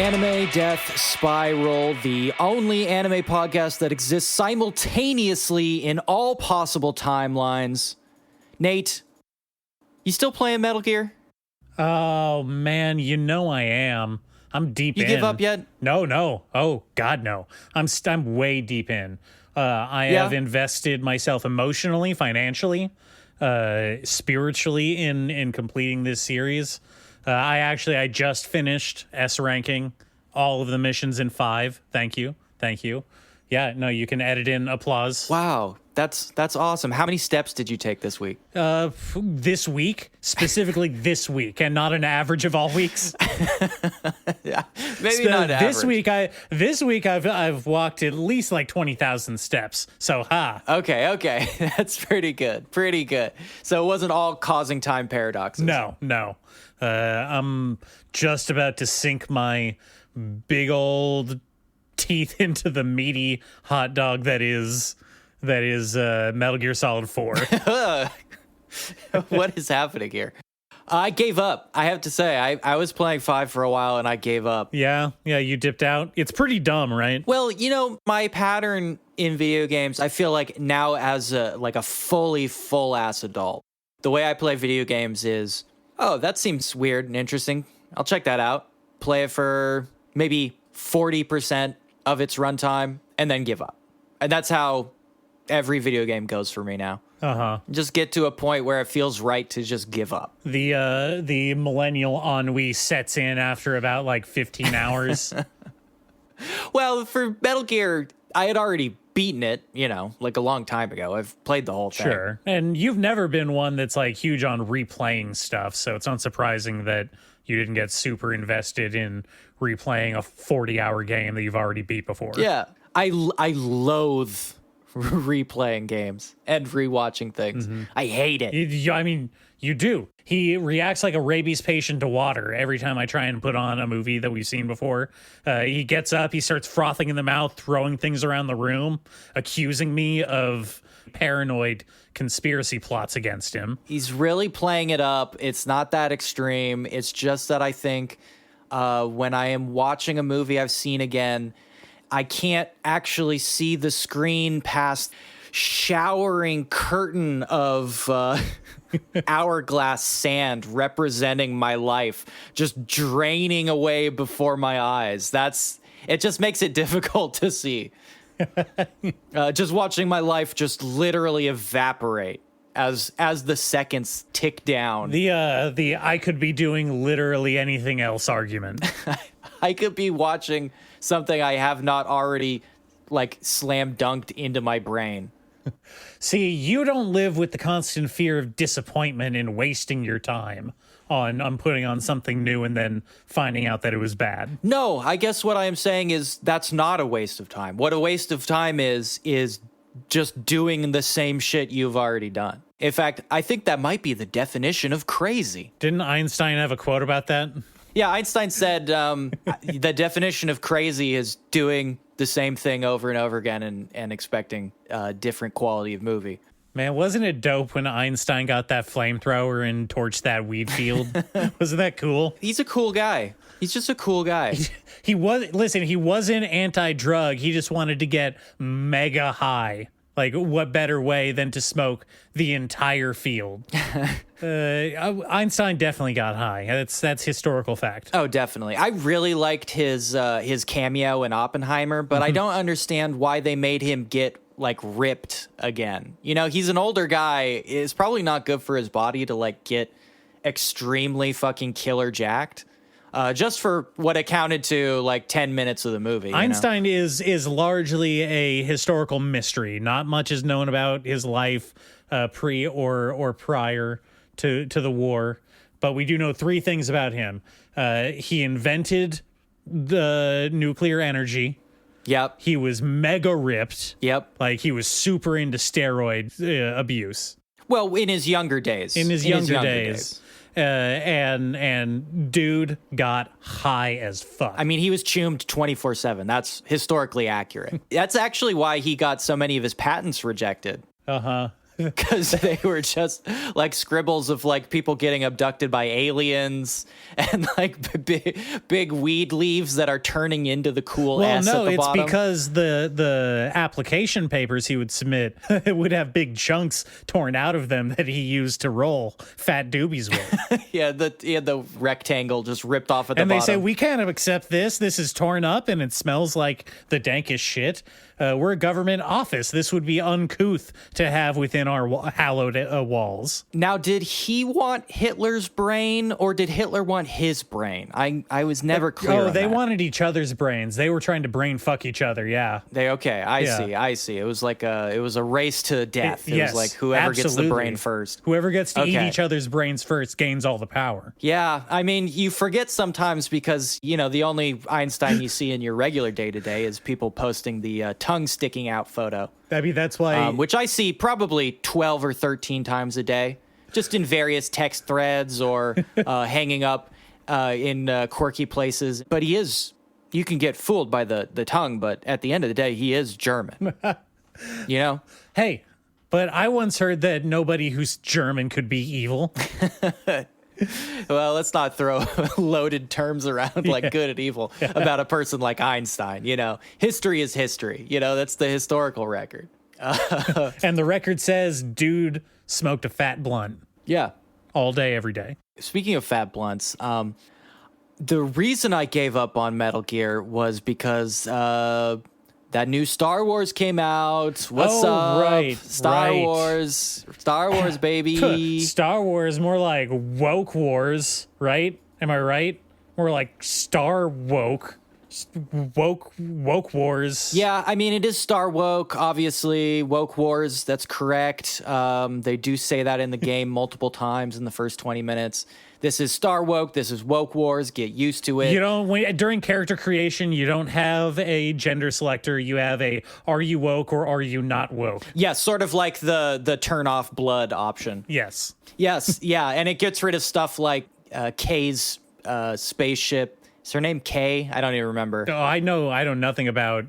Anime Death Spiral, the only anime podcast that exists simultaneously in all possible timelines. Nate, you still playing Metal Gear? Oh, man, you know I am. I'm deep in. You give up yet? No. Oh, God, no. I'm way deep in. I have invested myself emotionally, financially, spiritually in completing this series. I just finished S ranking all of the missions in 5. Thank you. Yeah, no, you can edit in applause. Wow, that's awesome. How many steps did you take this week? This week, specifically this week, and not an average of all weeks. Yeah, maybe not average. This week I've walked at least like 20,000 steps. So Okay, that's pretty good. So it wasn't all causing time paradoxes. No. I'm just about to sink my big old teeth into the meaty hot dog that is Metal Gear Solid 4. What is happening here? I gave up. I have to say, I was playing 5 for a while and I gave up. Yeah, you dipped out. It's pretty dumb, right? Well, my pattern in video games, I feel like now as a fully full-ass adult, the way I play video games is, oh, that seems weird and interesting. I'll check that out. Play it for maybe 40% of its runtime and then give up. And that's how every video game goes for me now. Just get to a point where it feels right to just give up. The millennial ennui sets in after about like 15 hours. Well, for Metal Gear, I had already beaten it, like a long time ago. I've played the whole thing. Sure. And you've never been one that's like huge on replaying stuff, so it's unsurprising that you didn't get super invested in replaying a 40-hour game that you've already beat before. Yeah. I loathe replaying games and rewatching things. Mm-hmm. I hate it. You do. He reacts like a rabies patient to water every time I try and put on a movie that we've seen before. He gets up, he starts frothing in the mouth, throwing things around the room, accusing me of paranoid conspiracy plots against him. He's really playing it up. It's not that extreme. It's just that I think when I am watching a movie I've seen again, I can't actually see the screen past showering curtain of hourglass sand representing my life, just draining away before my eyes. It just makes it difficult to see. Just watching my life just literally evaporate as the seconds tick down. The I could be doing literally anything else argument. I could be watching something I have not already slam dunked into my brain. See, you don't live with the constant fear of disappointment in wasting your time on putting on something new and then finding out that it was bad. No, I guess what I am saying is that's not a waste of time. What a waste of time is just doing the same shit you've already done. In fact, I think that might be the definition of crazy. Didn't Einstein have a quote about that? Yeah, Einstein said the definition of crazy is doing the same thing over and over again and expecting a different quality of movie. Man, wasn't it dope when Einstein got that flamethrower and torched that weed field? Wasn't that cool? He's a cool guy. He's just a cool guy. He wasn't anti-drug. He just wanted to get mega high. Like, what better way than to smoke the entire field? Einstein definitely got high. That's historical fact. Oh, definitely. I really liked his cameo in Oppenheimer, but I don't understand why they made him get ripped again. He's an older guy. It's probably not good for his body to get extremely fucking killer jacked. Just for what accounted to 10 minutes of the movie. Einstein is largely a historical mystery. Not much is known about his life pre or prior to the war, but we do know 3 things about him. He invented the nuclear energy. Yep. He was mega ripped. Yep. He was super into steroid abuse. Well, in his younger days. In his younger days. And dude got high as fuck. I mean, he was choomed 24/7. That's historically accurate. That's actually why he got so many of his patents rejected. because they were just like scribbles of like people getting abducted by aliens and like big weed leaves that are turning into the cool S at the it's bottom. because the application papers he would submit would have big chunks torn out of them that he used to roll fat doobies with. Yeah, the rectangle just ripped off at the And bottom. they say, we can't accept this. This is torn up and it smells like the dankest shit. We're a government office. This would be uncouth to have within our hallowed walls. Now, did he want Hitler's brain or did Hitler want his brain? I was never clear on they that. wanted each other's brains. They were trying to brain fuck each other, yeah. I see. It was like it was a race to death. It Yes, was like whoever gets the absolutely. brain first. Whoever gets to eat Okay. each other's brains first gains all the power. Yeah, I mean, you forget sometimes because, the only Einstein you see in your regular day-to-day is people posting the tongue sticking out photo, I mean, that's why... which I see probably 12 or 13 times a day, just in various text threads or hanging up in quirky places. But you can get fooled by the tongue, but at the end of the day, he is German. Hey, but I once heard that nobody who's German could be evil. Well, let's not throw loaded terms around like good and evil about a person like Einstein. History is history. That's the historical record. And the record says, dude smoked a fat blunt Yeah. all day, every day. Speaking of fat blunts, the reason I gave up on Metal Gear was because that new Star Wars came out. What's up? Right, Star right. Wars, baby. Star Wars, more like woke wars, right? Am I right? More like Star woke wars. Yeah, I mean, it is Star Woke, obviously. Woke Wars, that's correct. They do say that in the game multiple times in the first 20 minutes. This is Star Woke, this is Woke Wars, get used to it. During character creation, you don't have a gender selector. You have a, are you woke or are you not woke? Yeah, sort of like the turn off blood option. Yes. Yes, yeah, and it gets rid of stuff like Kay's spaceship. Is her name Kay? I don't even remember. Oh, I know nothing about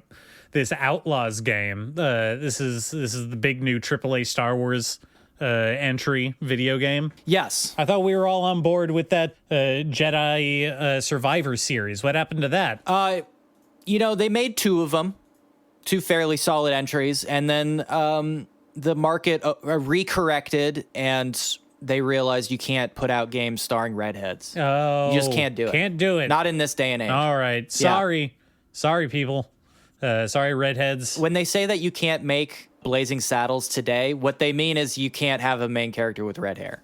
this Outlaws game. This is the big new AAA Star Wars entry video game. Yes. I thought we were all on board with that Jedi Survivor series. What happened to that? They made two of them, two fairly solid entries, and then the market recorrected and they realized you can't put out games starring redheads. Oh, you just can't do it. Can't do it. Not in this day and age. All right. Sorry. Sorry, people. Sorry, redheads. When they say that you can't make Blazing Saddles today, what they mean is you can't have a main character with red hair.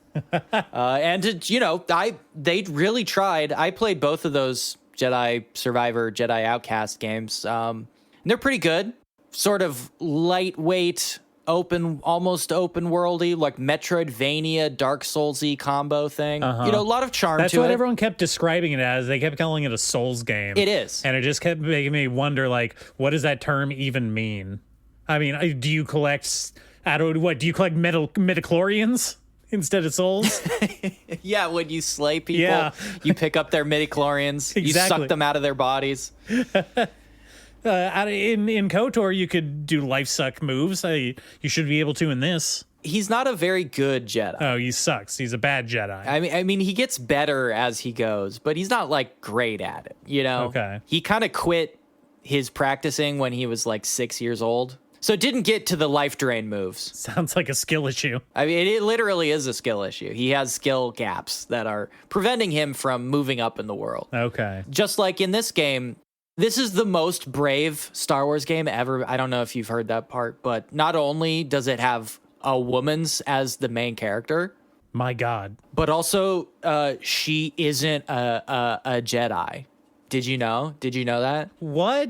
They really tried. I played both of those Jedi Survivor, Jedi Outcast games. They're pretty good. Sort of lightweight, almost open worldy, like Metroidvania, Dark Souls-y combo thing. A lot of charm That's to what it. everyone kept describing it as. They kept calling it a Souls game. It is. And it just kept making me wonder, like, what does that term even mean? I mean, do you collect, do you collect midichlorians instead of souls? Yeah, when you slay people, you pick up their midichlorians, you suck them out of their bodies. In KOTOR, you could do life suck moves. You should be able to in this. He's not a very good Jedi. Oh, he sucks. He's a bad Jedi. I mean, he gets better as he goes, but he's not like great at it. Okay. He kind of quit his practicing when he was like 6 years old, so didn't get to the life drain moves. Sounds like a skill issue. I mean, it literally is a skill issue. He has skill gaps that are preventing him from moving up in the world. Okay. Just like in this game. This is the most brave Star Wars game ever. I don't know if you've heard that part, but not only does it have a woman's as the main character, My God, but also she isn't a Jedi. Did you know? Did you know that? what?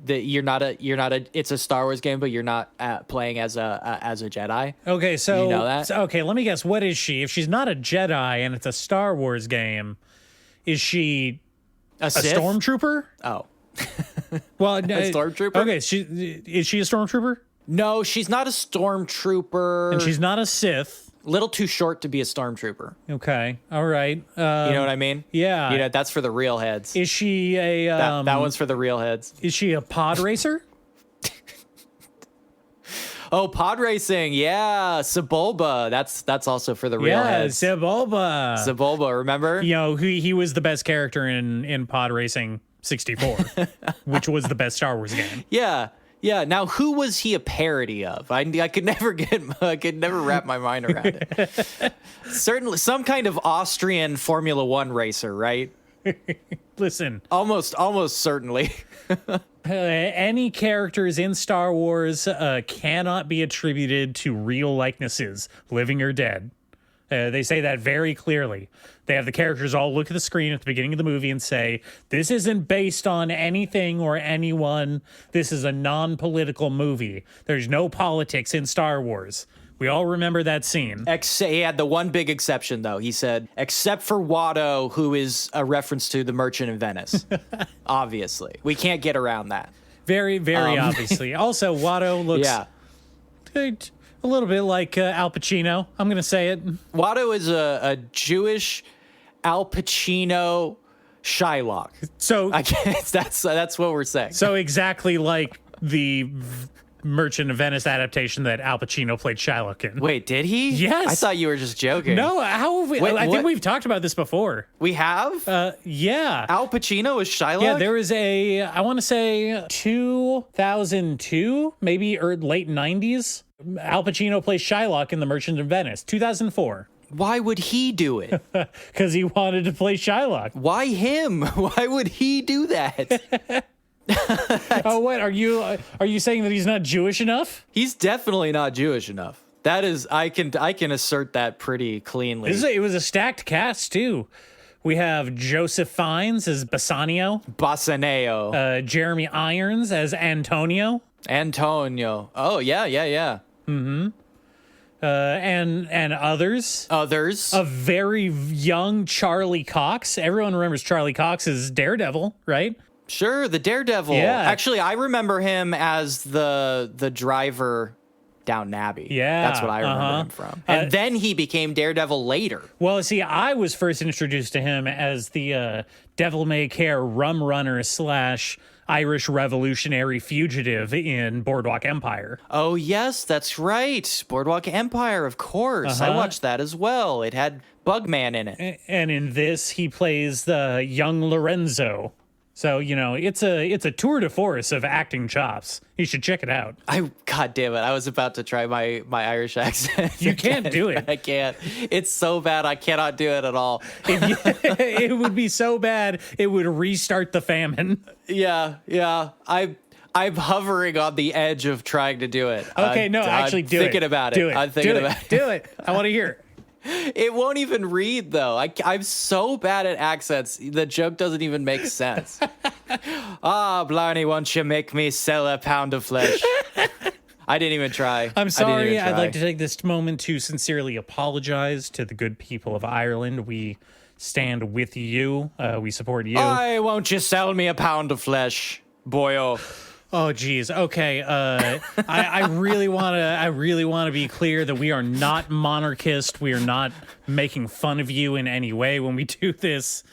You're not a. It's a Star Wars game, but you're not playing as a Jedi. Okay, so you know that? Okay, let me guess. What is she? If she's not a Jedi and it's a Star Wars game, is she A Sith? stormtrooper? Oh. Well, A stormtrooper? Okay, is she a stormtrooper? No, she's not a stormtrooper. And she's not a Sith. Little too short to be a stormtrooper. Okay, all right. You know what I mean? Yeah. That's for the real heads. Is she a that one's for the real heads. Is she a pod racer? Oh, pod racing. Yeah. Sebulba. That's also for the real heads. Sebulba. Sebulba, remember? You know, he was the best character in Pod Racing 64, which was the best Star Wars game. Yeah. Yeah. Now, who was he a parody of? I could never wrap my mind around it. Certainly some kind of Austrian Formula One racer, right? Listen, almost certainly. Any characters in Star Wars cannot be attributed to real likenesses, living or dead. They say that very clearly. They have the characters all look at the screen at the beginning of the movie and say, this isn't based on anything or anyone. This is a non-political movie. There's no politics in Star Wars. We all remember that scene. He had the one big exception, though. He said, except for Watto, who is a reference to the Merchant of Venice. Obviously. We can't get around that. Very, very obviously. Also, Watto looks a little bit like Al Pacino. I'm going to say it. Watto is a Jewish Al Pacino Shylock. So I guess that's what we're saying. So exactly like the Merchant of Venice adaptation that Al Pacino played Shylock in. Wait, did he? Yes. I thought you were just joking. No, how have we? Wait, I think we've talked about this before. We have? Yeah. Al Pacino is Shylock? Yeah, there was I want to say 2002, maybe or late 90s. Al Pacino plays Shylock in The Merchant of Venice, 2004. Why would he do it? Because he wanted to play Shylock. Why him? Why would he do that? Oh, what are you saying that he's not Jewish enough? He's definitely not Jewish enough. That is, I can assert that pretty cleanly. It was a stacked cast too. We have Joseph Fiennes as Bassanio. Jeremy Irons as Antonio. Oh yeah. Mm-hmm. And others. A very young Charlie Cox. Everyone remembers Charlie Cox as Daredevil, right? Sure, the Daredevil. Yeah. Actually, I remember him as the driver Downton Abbey. Yeah. That's what I remember him from. And then he became Daredevil later. Well, see, I was first introduced to him as the devil may care rum runner / Irish revolutionary fugitive in Boardwalk Empire. Oh, yes, that's right. Boardwalk Empire, of course. I watched that as well. It had Bugman in it. And in this, he plays the young Lorenzo. So, you know, it's a tour de force of acting chops. You should check it out. God damn it. I was about to try my Irish accent. You can't do it. I can't. It's so bad. I cannot do it at all. It would be so bad. It would restart the famine. Yeah. I'm hovering on the edge of trying to do it. Okay, no, actually do it. I'm thinking about it. I'm thinking about it. Do it. I want to hear it. It won't even read, though. I'm so bad at accents. The joke doesn't even make sense. Blarney, won't you make me sell a pound of flesh? I didn't even try. I'm sorry. I'd like to take this moment to sincerely apologize to the good people of Ireland. We stand with you. We support you. Why won't you sell me a pound of flesh, boyo? Oh, geez. Okay. I really want to be clear that we are not monarchist. We are not making fun of you in any way when we do this.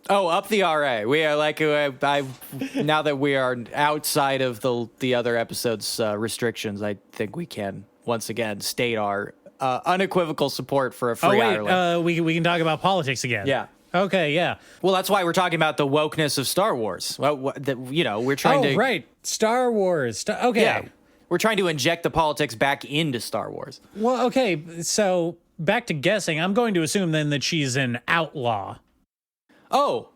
Oh, up the RA. We are like, now that we are outside of the other episode's restrictions, I think we can once again state our unequivocal support for a free Ireland. We can talk about politics again. Yeah. Okay, yeah. Well, that's why we're talking about the wokeness of Star Wars. Well, we're trying to... Oh, right. Star Wars. Okay. Yeah. We're trying to inject the politics back into Star Wars. Well, okay, so back to guessing. I'm going to assume then that she's an outlaw. Oh,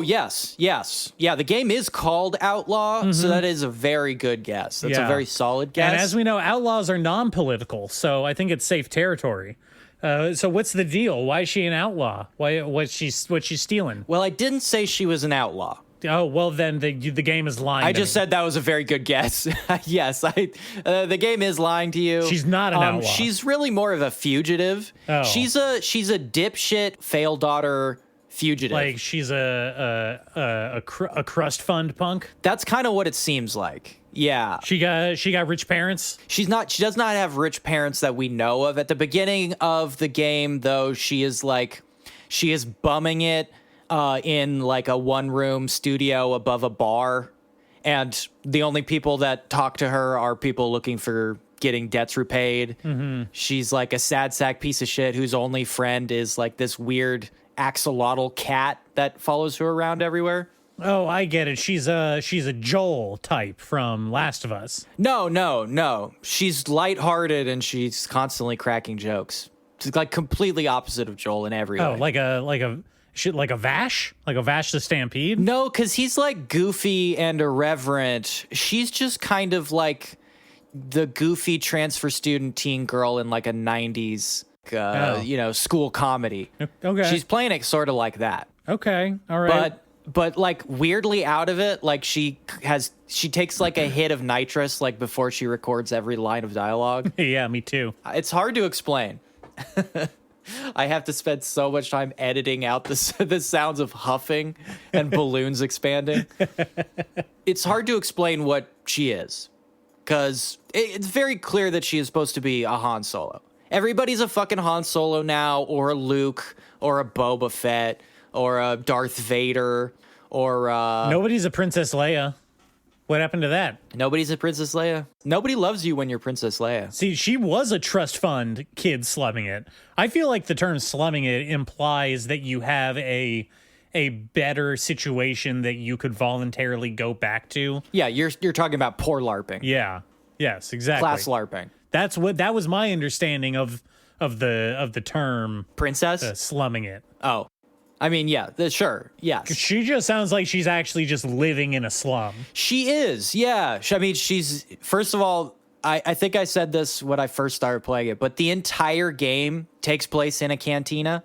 yes. Yeah, the game is called Outlaw, so that is a very good guess. That's a very solid guess. And as we know, outlaws are non-political, so I think it's safe territory. So what's the deal? Why is she an outlaw? What's she stealing? Well, I didn't say she was an outlaw. Oh, well, then the game is lying. I just said that was a very good guess. Yes, the game is lying to you. She's not an outlaw. She's really more of a fugitive. Oh. She's a dipshit failed daughter fugitive. Like she's a crust fund punk. That's kind of what it seems like. Yeah. She got rich parents. She does not have rich parents that we know of. At the beginning of the game, though, she is bumming it in like a one-room studio above a bar, and the only people that talk to her are people looking for getting debts repaid. She's like a sad sack piece of shit whose only friend is like this weird axolotl cat that follows her around everywhere. Oh, I get it. She's a Joel type from Last of Us. No. She's lighthearted and she's constantly cracking jokes. It's like completely opposite of Joel in every way. Oh, like a Vash? Like a Vash the Stampede? No, because he's like goofy and irreverent. She's just kind of like the goofy transfer student teen girl in like a 90s, school comedy. Okay. She's playing it sort of like that. Okay. All right. But like weirdly out of it, like she takes like a hit of nitrous like before she records every line of dialogue. Yeah, me too. It's hard to explain. I have to spend so much time editing out the sounds of huffing and balloons expanding. It's hard to explain what she is, because it's very clear that she is supposed to be a Han Solo. Everybody's a fucking Han Solo now, or a Luke, or a Boba Fett, or a Darth Vader, or nobody's a Princess Leia. What happened to that? Nobody's a Princess Leia. Nobody loves you when you're Princess Leia. See, she was a trust fund kid slumming it. I feel like the term slumming it implies that you have a better situation that you could voluntarily go back to. Yeah, you're talking about poor LARPing. Yeah. Yes, exactly. Class LARPing. That was my understanding of the term princess slumming it. Oh. I mean, yeah, sure, yes. She just sounds like she's actually just living in a slum. She is, yeah. I mean, she's, first of all, I think I said this when I first started playing it, but the entire game takes place in a cantina.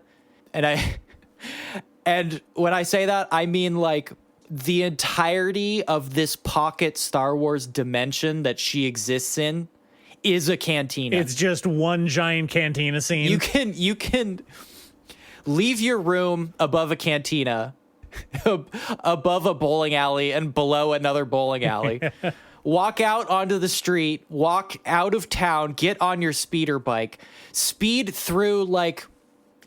And when I say that, I mean like the entirety of this pocket Star Wars dimension that she exists in is a cantina. It's just one giant cantina scene. You can leave your room above a cantina, above a bowling alley, and below another bowling alley. Walk out onto the street, walk out of town, get on your speeder bike, speed through like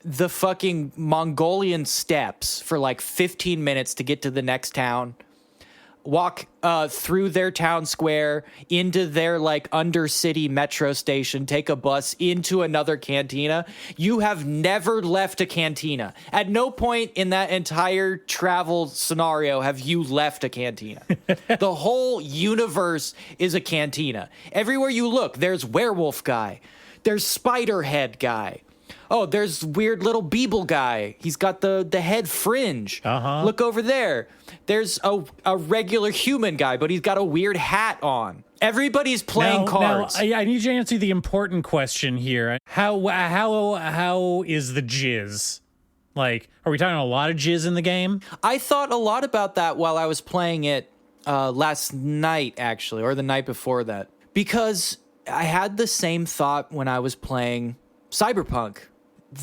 the fucking Mongolian steppes for like 15 minutes to get to the next town. Walk through their town square into their like undercity metro station, take a bus into another cantina. You have never left a cantina. At no point in that entire travel scenario have you left a cantina. The whole universe is a cantina. Everywhere you look, there's werewolf guy. There's spider head guy. Oh, there's weird little Beeble guy. He's got the head fringe. Uh-huh. Look over there. There's a regular human guy, but he's got a weird hat on. Everybody's playing cards. Now, I need you to answer the important question here. How is the jizz? Like, are we talking a lot of jizz in the game? I thought a lot about that while I was playing it last night, actually, or the night before that. Because I had the same thought when I was playing Cyberpunk.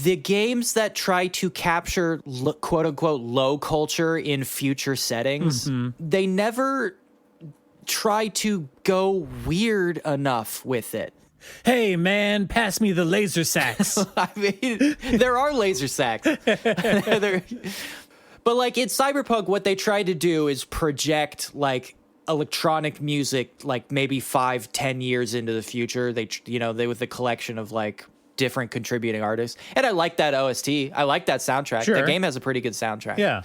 The games that try to capture quote unquote low culture in future settings, they never try to go weird enough with it. Hey man, pass me the laser sacks. I mean, there are laser sacks. But like in Cyberpunk, what they try to do is project like electronic music, like maybe 5-10 years into the future. They with a collection of like different contributing artists. And I like that OST. I like that soundtrack. Sure. The game has a pretty good soundtrack. Yeah.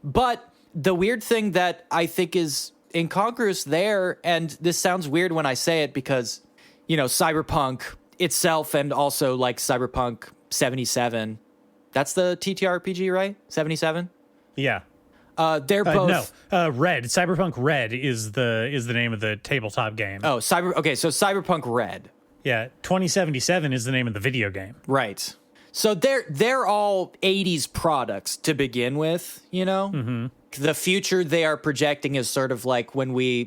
But the weird thing that I think is incongruous there, and this sounds weird when I say it because, Cyberpunk itself and also like Cyberpunk 77, that's the TTRPG, right? 77? Yeah. They're both Red. Cyberpunk Red is the name of the tabletop game. Oh, so Cyberpunk Red. Yeah, 2077 is the name of the video game. Right. So they're all 80s products to begin with, Mm-hmm. The future they are projecting is sort of like when we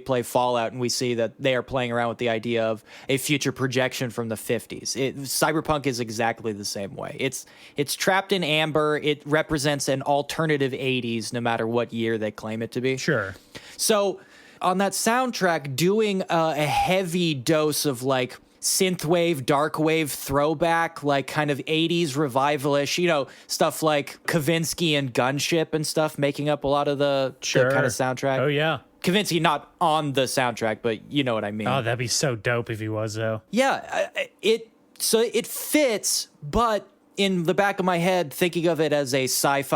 play Fallout and we see that they are playing around with the idea of a future projection from the 50s. Cyberpunk is exactly the same way. It's trapped in amber. It represents an alternative 80s no matter what year they claim it to be. Sure. So on that soundtrack, doing a heavy dose of like synthwave, dark wave throwback, like kind of 80s revivalish, stuff like Kavinsky and Gunship and stuff making up a lot of the kind of soundtrack. Oh, yeah. Kavinsky, not on the soundtrack, but you know what I mean. Oh, that'd be so dope if he was, though. Yeah, it fits, but in the back of my head, thinking of it as a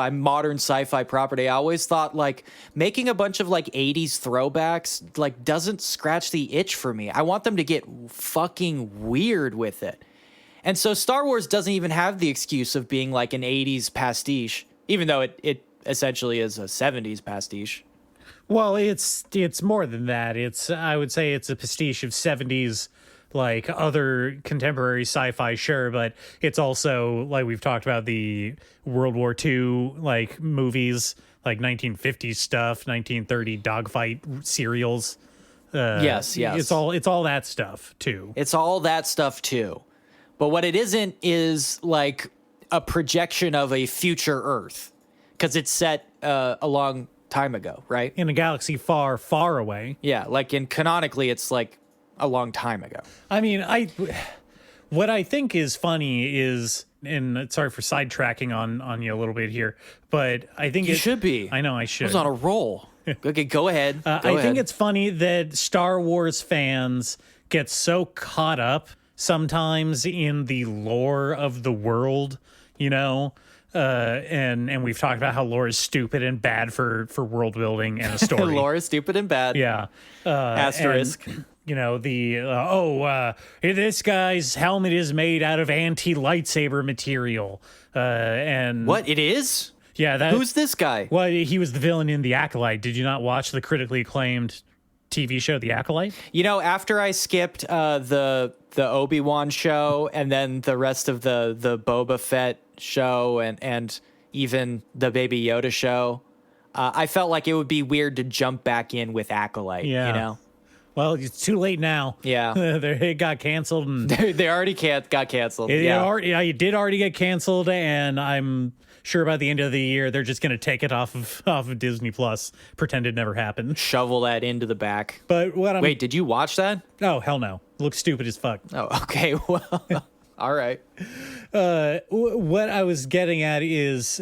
modern sci-fi property, I always thought like making a bunch of like 80s throwbacks like doesn't scratch the itch for me. I want them to get fucking weird with it. And so Star Wars doesn't even have the excuse of being like an 80s pastiche, even though it essentially is a 70s pastiche. Well, it's more than that. I would say it's a pastiche of 70s, like other contemporary sci-fi, sure, but it's also, like we've talked about, the World War II like movies, like 1950s stuff, 1930 dogfight serials. Yes. It's all that stuff too. It's all that stuff too. But what it isn't is like a projection of a future Earth, because it's set a long time ago, right? In a galaxy far, far away. Yeah, like canonically, it's like a long time ago. I mean, what I think is funny is, and sorry for sidetracking on you a little bit here, but I think you should be. I know I should. I was on a roll. Okay, go ahead. I think it's funny that Star Wars fans get so caught up sometimes in the lore of the world, you know. And we've talked about how lore is stupid and bad for world building and a story. Lore is stupid and bad. Yeah. Asterisk. And, you know, this guy's helmet is made out of anti-lightsaber material. And what, it is? Yeah. Who's this guy? Well, he was the villain in The Acolyte. Did you not watch the critically acclaimed TV show The Acolyte? You know, after I skipped the Obi-Wan show and then the rest of the Boba Fett show and even the Baby Yoda show, I felt like it would be weird to jump back in with Acolyte. Yeah. You know. Well, it's too late now. Yeah, it got canceled, and they already got canceled. It did already get canceled, and I'm sure by the end of the year they're just going to take it off of Disney Plus, pretend it never happened, shovel that into the back. But wait, did you watch that? Oh, hell no! It looks stupid as fuck. Oh, okay. Well, all right. What I was getting at is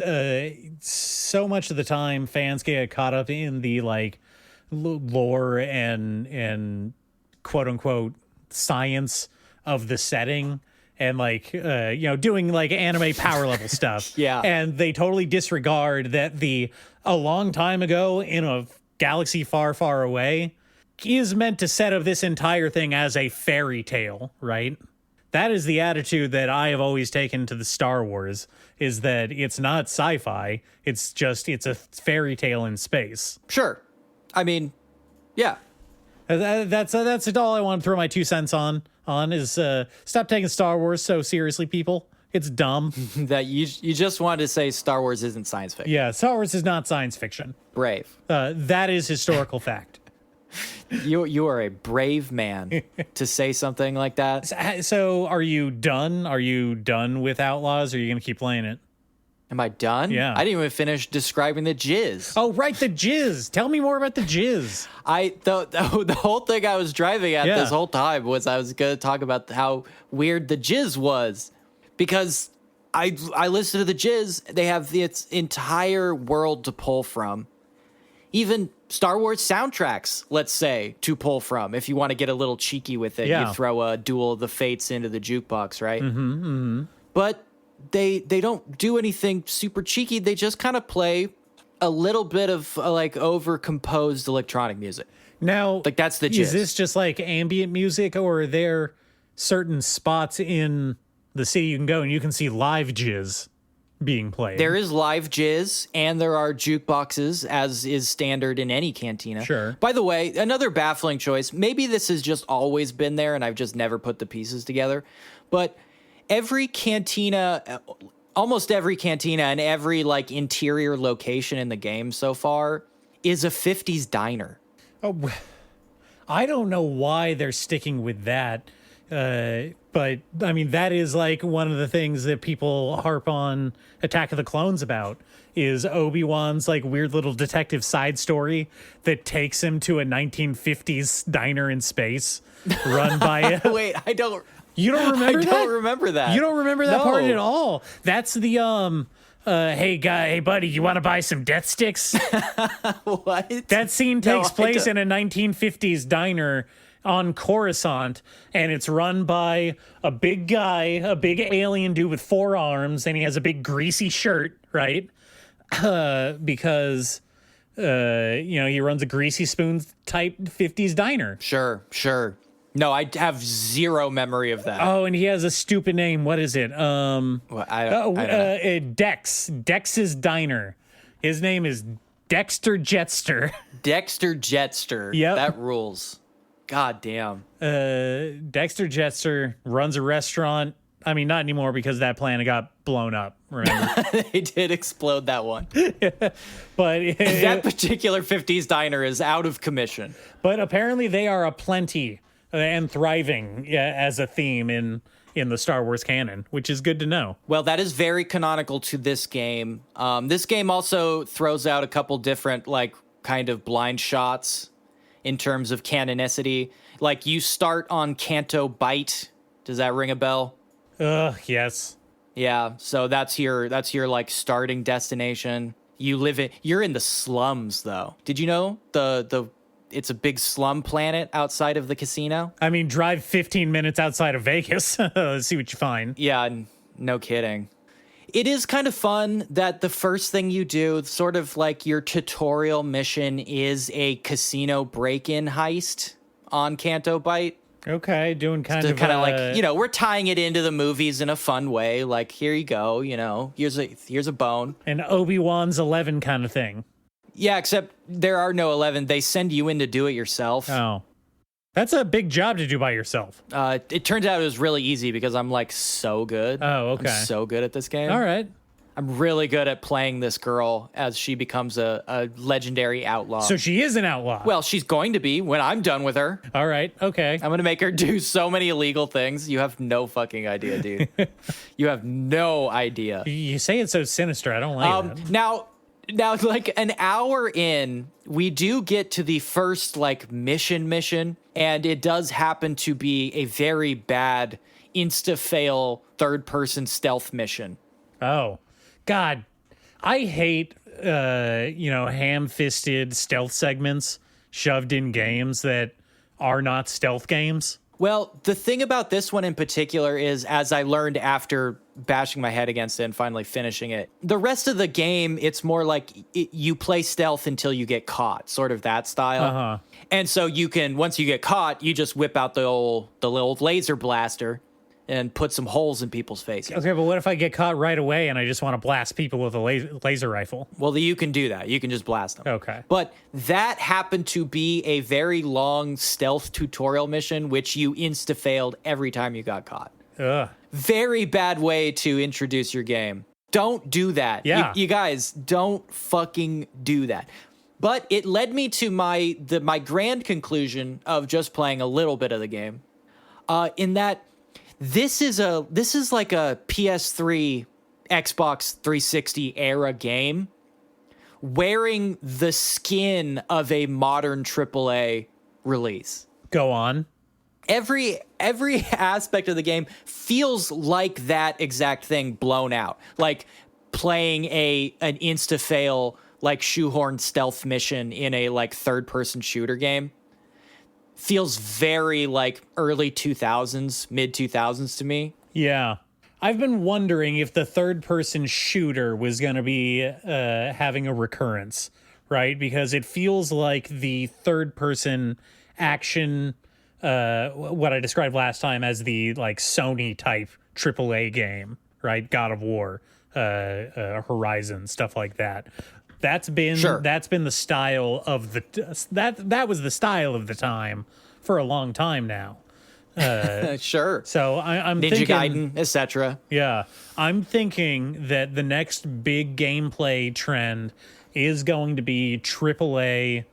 so much of the time fans get caught up in the like lore and quote unquote science of the setting and like doing like anime power level stuff. Yeah. And they totally disregard that a long time ago in a galaxy far, far away is meant to set up this entire thing as a fairy tale, right? That is the attitude that I have always taken to the Star Wars, is that it's not sci-fi. It's a fairy tale in space. Sure. I mean, yeah. That's all I want to throw my 2 cents on is stop taking Star Wars so seriously, people. It's dumb. That you just wanted to say Star Wars isn't science fiction. Yeah, Star Wars is not science fiction. Brave. That is historical fact. You are a brave man to say something like that. So are you done? Are you done with Outlaws, or are you going to keep playing it? Am I done? Yeah. I didn't even finish describing the jizz. Oh, right, the jizz. Tell me more about the jizz. The whole thing I was driving at this whole time was I was going to talk about how weird the jizz was, because I listened to the jizz. They have its entire world to pull from. Even Star Wars soundtracks, let's say, to pull from. If you want to get a little cheeky with it, you throw a Duel of the Fates into the jukebox, right? Mm-hmm, mm-hmm. But they don't do anything super cheeky. They just kind of play a little bit of like over-composed electronic music. Now, like that's the gist. Is this just like ambient music, or are there certain spots in the city you can go and you can see live jizz being played? There is live jizz, and there are jukeboxes, as is standard in any cantina. Sure. By the way, another baffling choice. Maybe this has just always been there, and I've just never put the pieces together. But every cantina, almost every cantina, and every like interior location in the game so far is a 50s diner. Oh, I don't know why they're sticking with that. But I mean, that is like one of the things that people harp on Attack of the Clones about, is Obi-Wan's like weird little detective side story that takes him to a 1950s diner in space run by Wait, I don't. You don't remember that? I don't remember that. You don't remember that No. part at all. That's the hey buddy, you want to buy some death sticks? What? That scene No, takes I place in don't- a 1950s diner on Coruscant, and it's run by a big guy, a big alien dude with 4 arms, and he has a big greasy shirt, right? Because he runs a greasy spoon type 50s diner. Sure. No, I have zero memory of that. Oh, and he has a stupid name. What is it? Well, I don't know. Dex's Diner. His name is Dexter Jetster. Dexter Jetster. Yep. That rules. God damn. Dexter Jetster runs a restaurant. I mean, not anymore because that planet got blown up. Remember? They did explode that one. But That particular 50s diner is out of commission. But apparently they are aplenty and thriving as a theme in the Star Wars canon, which is good to know. Well, that is very canonical to this game. This game also throws out a couple different, like, kind of blind shots in terms of canonicity. Like, you start on Canto Bight. Does that ring a bell? Yes. Yeah, so that's your like starting destination. You're in the slums though. Did you know it's a big slum planet outside of the casino? I mean, drive 15 minutes outside of Vegas. Let's see what you find. Yeah, no kidding. It is kind of fun that the first thing you do, sort of like your tutorial mission, is a casino break-in heist on Canto Bight. Okay, doing kind of Like, we're tying it into the movies in a fun way. Like, here you go, here's a bone. an Obi-Wan's 11 kind of thing. Yeah, except there are no 11. They send you in to do it yourself. Oh. That's a big job to do by yourself. It turns out it was really easy because I'm like so good. Oh, okay. I'm so good at this game. All right. I'm really good at playing this girl as she becomes a legendary outlaw. So she is an outlaw. Well, she's going to be when I'm done with her. All right. Okay. I'm going to make her do so many illegal things. You have no fucking idea, dude. You have no idea. You say it so sinister. I don't like that. Now, like an hour in, we do get to the first like mission, and it does happen to be a very bad insta-fail third-person stealth mission. Oh, God. I hate, ham-fisted stealth segments shoved in games that are not stealth games. Well, the thing about this one in particular is, as I learned after bashing my head against it and finally finishing it, the rest of the game, it's more like you play stealth until you get caught, sort of that style. Uh-huh. And so you can, once you get caught, you just whip out the little laser blaster and put some holes in people's faces. Okay, but what if I get caught right away and I just want to blast people with a laser rifle? Well, you can do that. You can just blast them. Okay. But that happened to be a very long stealth tutorial mission, which you insta-failed every time you got caught. Ugh. Very bad way to introduce your game. Don't do that. Yeah. You guys, don't fucking do that. But it led me to my grand conclusion of just playing a little bit of the game, in that this is like a PS3, Xbox 360 era game wearing the skin of a modern AAA release. Go on. Every aspect of the game feels like that exact thing blown out. Like playing an insta-fail, like shoehorn stealth mission in a like third-person shooter game. Feels very like early 2000s, mid 2000s to me. Yeah. I've been wondering if the third-person shooter was going to be having a recurrence, right? Because it feels like the third-person action, what I described last time as the like Sony-type AAA game, right? God of War, Horizon, stuff like that. That's been the style of that was the style of the time for a long time now. Sure. So I'm Ninja thinking, Gaiden, etc. Yeah, I'm thinking that the next big gameplay trend is going to be AAA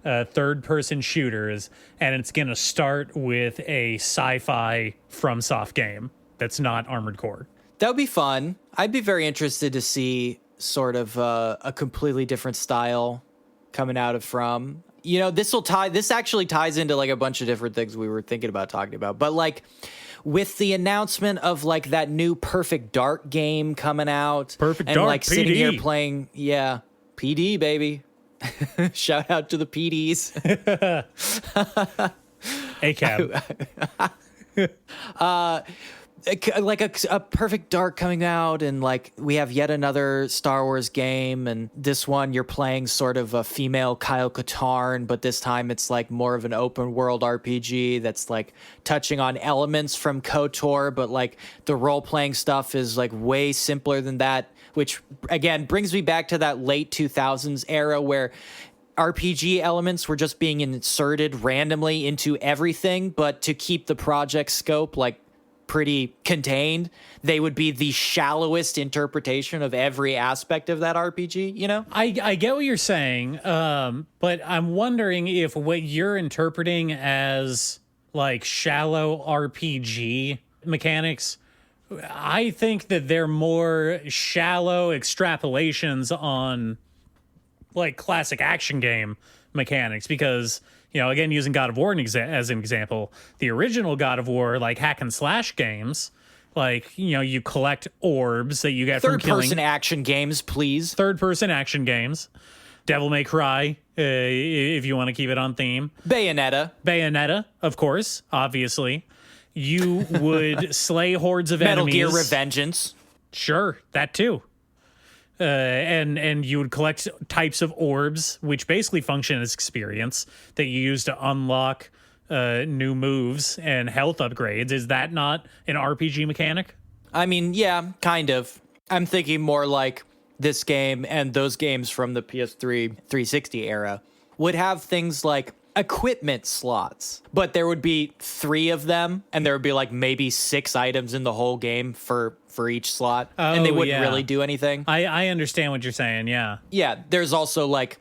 third-person shooters, and it's going to start with a sci-fi FromSoft game that's not Armored Core. That would be fun. I'd be very interested to see sort of a completely different style coming out of From. This actually ties into like a bunch of different things we were thinking about talking about. But like with the announcement of like that new Perfect Dark game coming out, Perfect and Dark, like sitting here PD. playing, PD baby. Shout out to the PDs. ACAB. Like a Perfect Dark coming out, and like we have yet another Star Wars game, and this one you're playing sort of a female Kyle Katarn, but this time it's like more of an open world RPG that's like touching on elements from KOTOR, but like the role playing stuff is like way simpler than that, which again brings me back to that late 2000s era where RPG elements were just being inserted randomly into everything, but to keep the project scope like pretty contained, they would be the shallowest interpretation of every aspect of that RPG, you know? I get what you're saying, but I'm wondering if what you're interpreting as like shallow RPG mechanics, I think that they're more shallow extrapolations on like classic action game mechanics, because again, using God of War as an example, the original God of War, like hack and slash games, like, you collect orbs that you get from killing. Third-person action games, please. Third-person action games. Devil May Cry, if you want to keep it on theme. Bayonetta, of course, obviously. You would slay hordes of Metal enemies. Gear Revengeance. Sure, that too. And you would collect types of orbs, which basically function as experience that you use to unlock new moves and health upgrades. Is that not an RPG mechanic? I mean, yeah, kind of. I'm thinking more like this game and those games from the PS3 360 era would have things like equipment slots, but there would be 3 of them, and there would be like maybe 6 items in the whole game for each slot, and they wouldn't really do anything. I understand what you're saying, yeah. Yeah, there's also like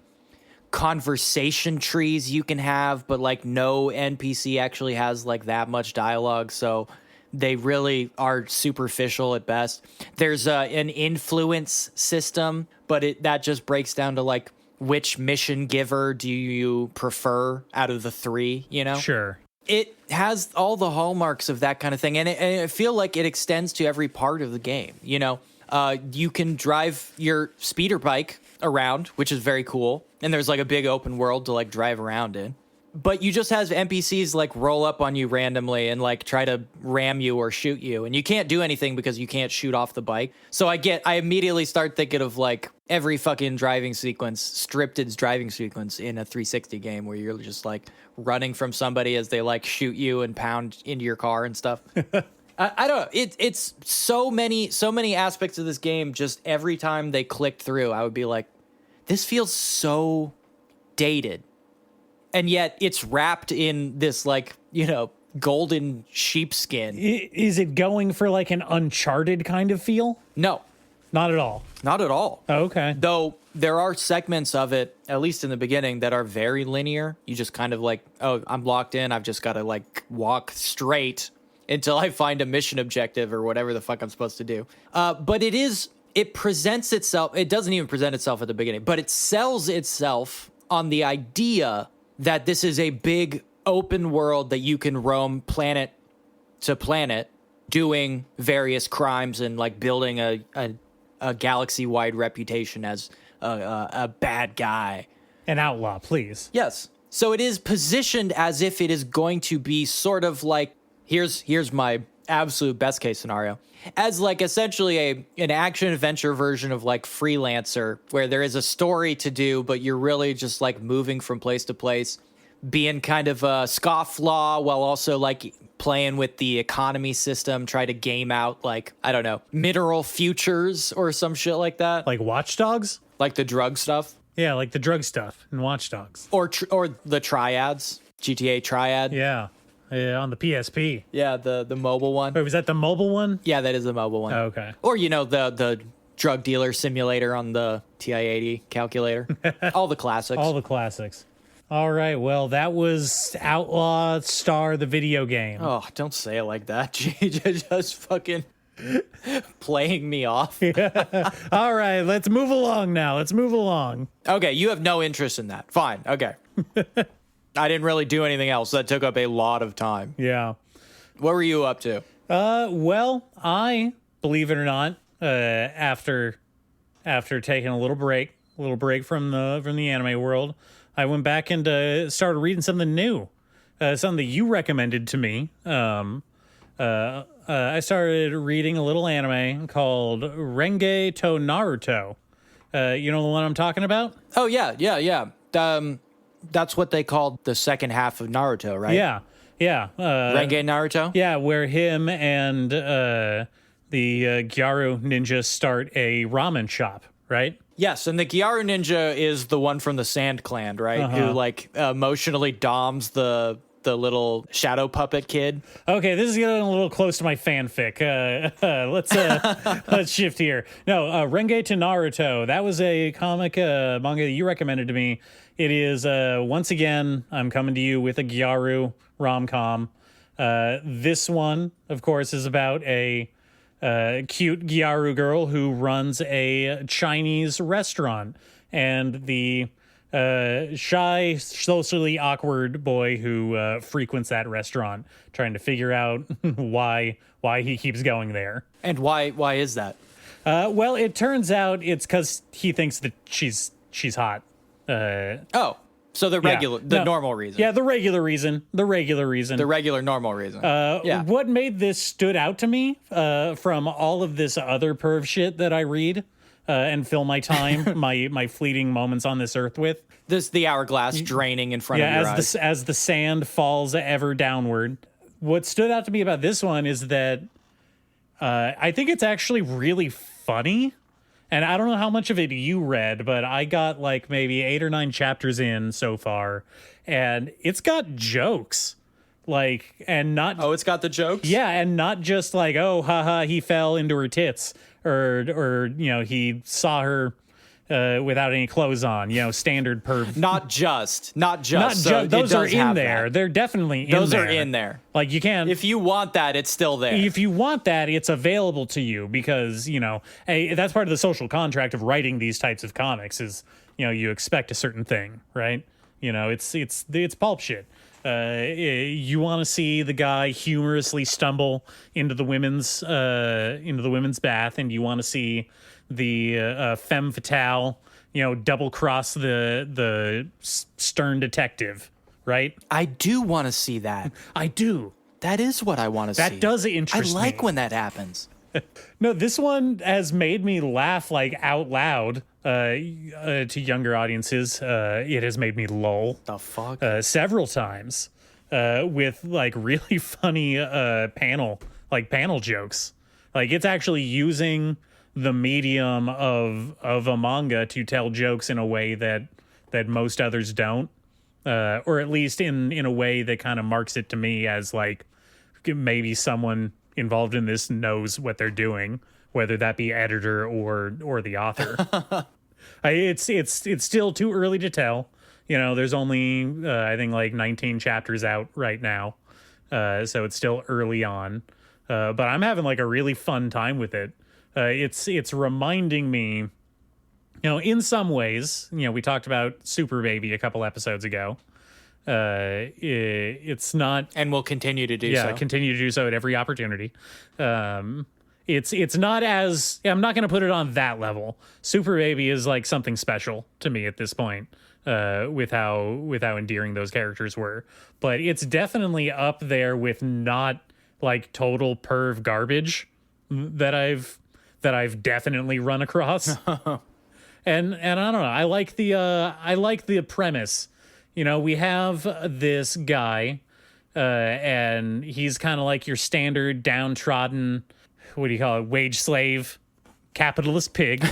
conversation trees you can have, but like no NPC actually has like that much dialogue, so they really are superficial at best. There's an influence system, but that just breaks down to like which mission giver do you prefer out of the 3, Sure. It has all the hallmarks of that kind of thing, and I feel like it extends to every part of the game. You can drive your speeder bike around, which is very cool, and there's like a big open world to like drive around in. But you just have NPCs like roll up on you randomly and like try to ram you or shoot you, and you can't do anything because you can't shoot off the bike. So I immediately start thinking of like every fucking scripted driving sequence in a 360 game where you're just like running from somebody as they like shoot you and pound into your car and stuff. I don't know. It's so many aspects of this game. Just every time they clicked through, I would be like, this feels so dated. And yet it's wrapped in this like, golden sheepskin. Is it going for like an Uncharted kind of feel? No. Not at all. Not at all. Oh, okay. Though there are segments of it, at least in the beginning, that are very linear. You just kind of like, oh, I'm locked in. I've just got to like walk straight until I find a mission objective or whatever the fuck I'm supposed to do. But it presents itself. It doesn't even present itself at the beginning, but it sells itself on the idea that this is a big open world that you can roam planet to planet doing various crimes and like building a galaxy-wide reputation as a bad guy. An outlaw, please. Yes. So it is positioned as if it is going to be sort of like, here's my absolute best case scenario, as like essentially an action adventure version of like Freelancer, where there is a story to do, but you're really just like moving from place to place, being kind of a scofflaw while also like playing with the economy system, try to game out like, I don't know, mineral futures or some shit like that. Like Watch Dogs? Like the drug stuff. Yeah, like the drug stuff in Watch Dogs. Or the triads, GTA Triad. Yeah, on the PSP. Yeah, the mobile one. Wait, was that the mobile one? Yeah, that is the mobile one. Oh, okay. Or, the drug dealer simulator on the TI-80 calculator. All the classics. All the classics. All right, well, that was Outlaw Star, the video game. Oh, don't say it like that. Just fucking playing me off. Yeah. All right, let's move along now. Okay, you have no interest in that. Fine, okay. I didn't really do anything else. That took up a lot of time. Yeah. What were you up to? Well, I, believe it or not, after taking a little break from the anime world, I went back and started reading something new, something that you recommended to me. I started reading a little anime called Renge to Naruto. You know the one I'm talking about? Oh, yeah. That's what they called the second half of Naruto, right? Yeah. Renge Naruto? Yeah, where him and the Gyaru ninja start a ramen shop, right? Yes, and the Gyaru ninja is the one from the Sand Clan, right? Who, like, emotionally doms the little shadow puppet kid. Okay, this is getting a little close to my fanfic. Let's shift here. No, Renge to Naruto. That was a comic manga that you recommended to me. It is once again, I'm coming to you with a Gyaru rom-com. This one, of course, is about a cute Gyaru girl who runs a Chinese restaurant, and the shy, socially awkward boy who frequents that restaurant, trying to figure out why he keeps going there. And why is that? Well, it turns out it's because he thinks that she's hot. So the normal reason. Yeah, the regular reason. The regular normal reason. What made this stood out to me from all of this other perv shit that I read and fill my time, my fleeting moments on this earth with. The hourglass draining in front of your eyes. As the sand falls ever downward. What stood out to me about this one is that I think it's actually really funny. And I don't know how much of it you read, but I got like maybe 8 or 9 chapters in so far, and it's got jokes. It's got the jokes? Yeah, and not just like, oh, haha, he fell into her tits, or he saw her without any clothes on, standard perv. Not just. Those are in there. That. They're definitely in Those there. are in there. Like, you can't. If you want that, it's still there. If you want that, it's available to you because, hey, that's part of the social contract of writing these types of comics is, you expect a certain thing, right? It's pulp shit. You want to see the guy humorously stumble into the women's bath, and you want to see the femme fatale, double cross the stern detective, right? I do want to see that. I do. That is what I want to see. That does interest me. I like when that happens. No, this one has made me laugh like out loud to younger audiences. It has made me lol. The fuck? Several times with like really funny panel jokes. Like, it's actually using the medium of a manga to tell jokes in a way that most others don't, or at least in a way that kind of marks it to me as like maybe someone involved in this knows what they're doing, whether that be editor or the author. It's still too early to tell. There's only I think like 19 chapters out right now, so it's still early on. But I'm having like a really fun time with it. It's reminding me, in some ways, we talked about Super Baby a couple episodes ago. It's not, and we'll continue to do so. Yeah, continue to do so at every opportunity. It's not as, I'm not going to put it on that level. Super Baby is like something special to me at this point, with how endearing those characters were. But it's definitely up there with not like total perv garbage that I've definitely run across. and I don't know. I like the premise. We have this guy, and he's kind of like your standard downtrodden, what do you call it, wage slave, capitalist pig.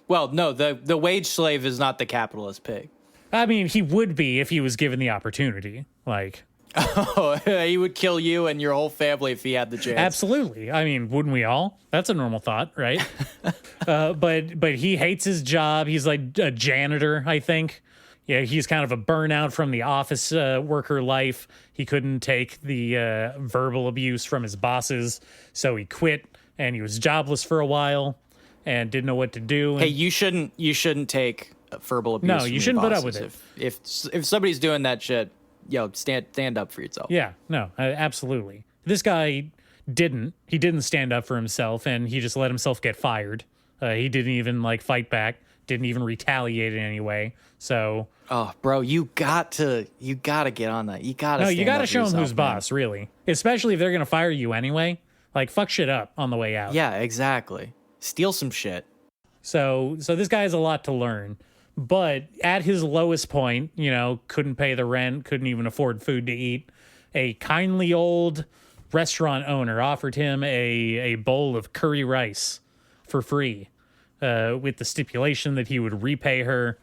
Well, no, the wage slave is not the capitalist pig. I mean, he would be if he was given the opportunity. Like, oh, he would kill you and your whole family if he had the chance. Absolutely. I mean, wouldn't we all? That's a normal thought, right? But he hates his job. He's like a janitor, I think. Yeah, he's kind of a burnout from the office worker life. He couldn't take the verbal abuse from his bosses, so he quit, and he was jobless for a while and didn't know what to do. Hey, you shouldn't take verbal abuse. No, you shouldn't put up with it. If somebody's doing that shit, stand up for yourself. Yeah, no, absolutely. This guy didn't stand up for himself, and he just let himself get fired. He didn't even like fight back, didn't even retaliate in any way. So, oh, bro, you gotta get on that. You gotta show him who's man. boss, really. Especially if they're gonna fire you anyway. Like, fuck shit up on the way out. Yeah, exactly. Steal some shit. So this guy has a lot to learn. But at his lowest point, couldn't pay the rent, couldn't even afford food to eat. A kindly old restaurant owner offered him a bowl of curry rice for free, with the stipulation that he would repay her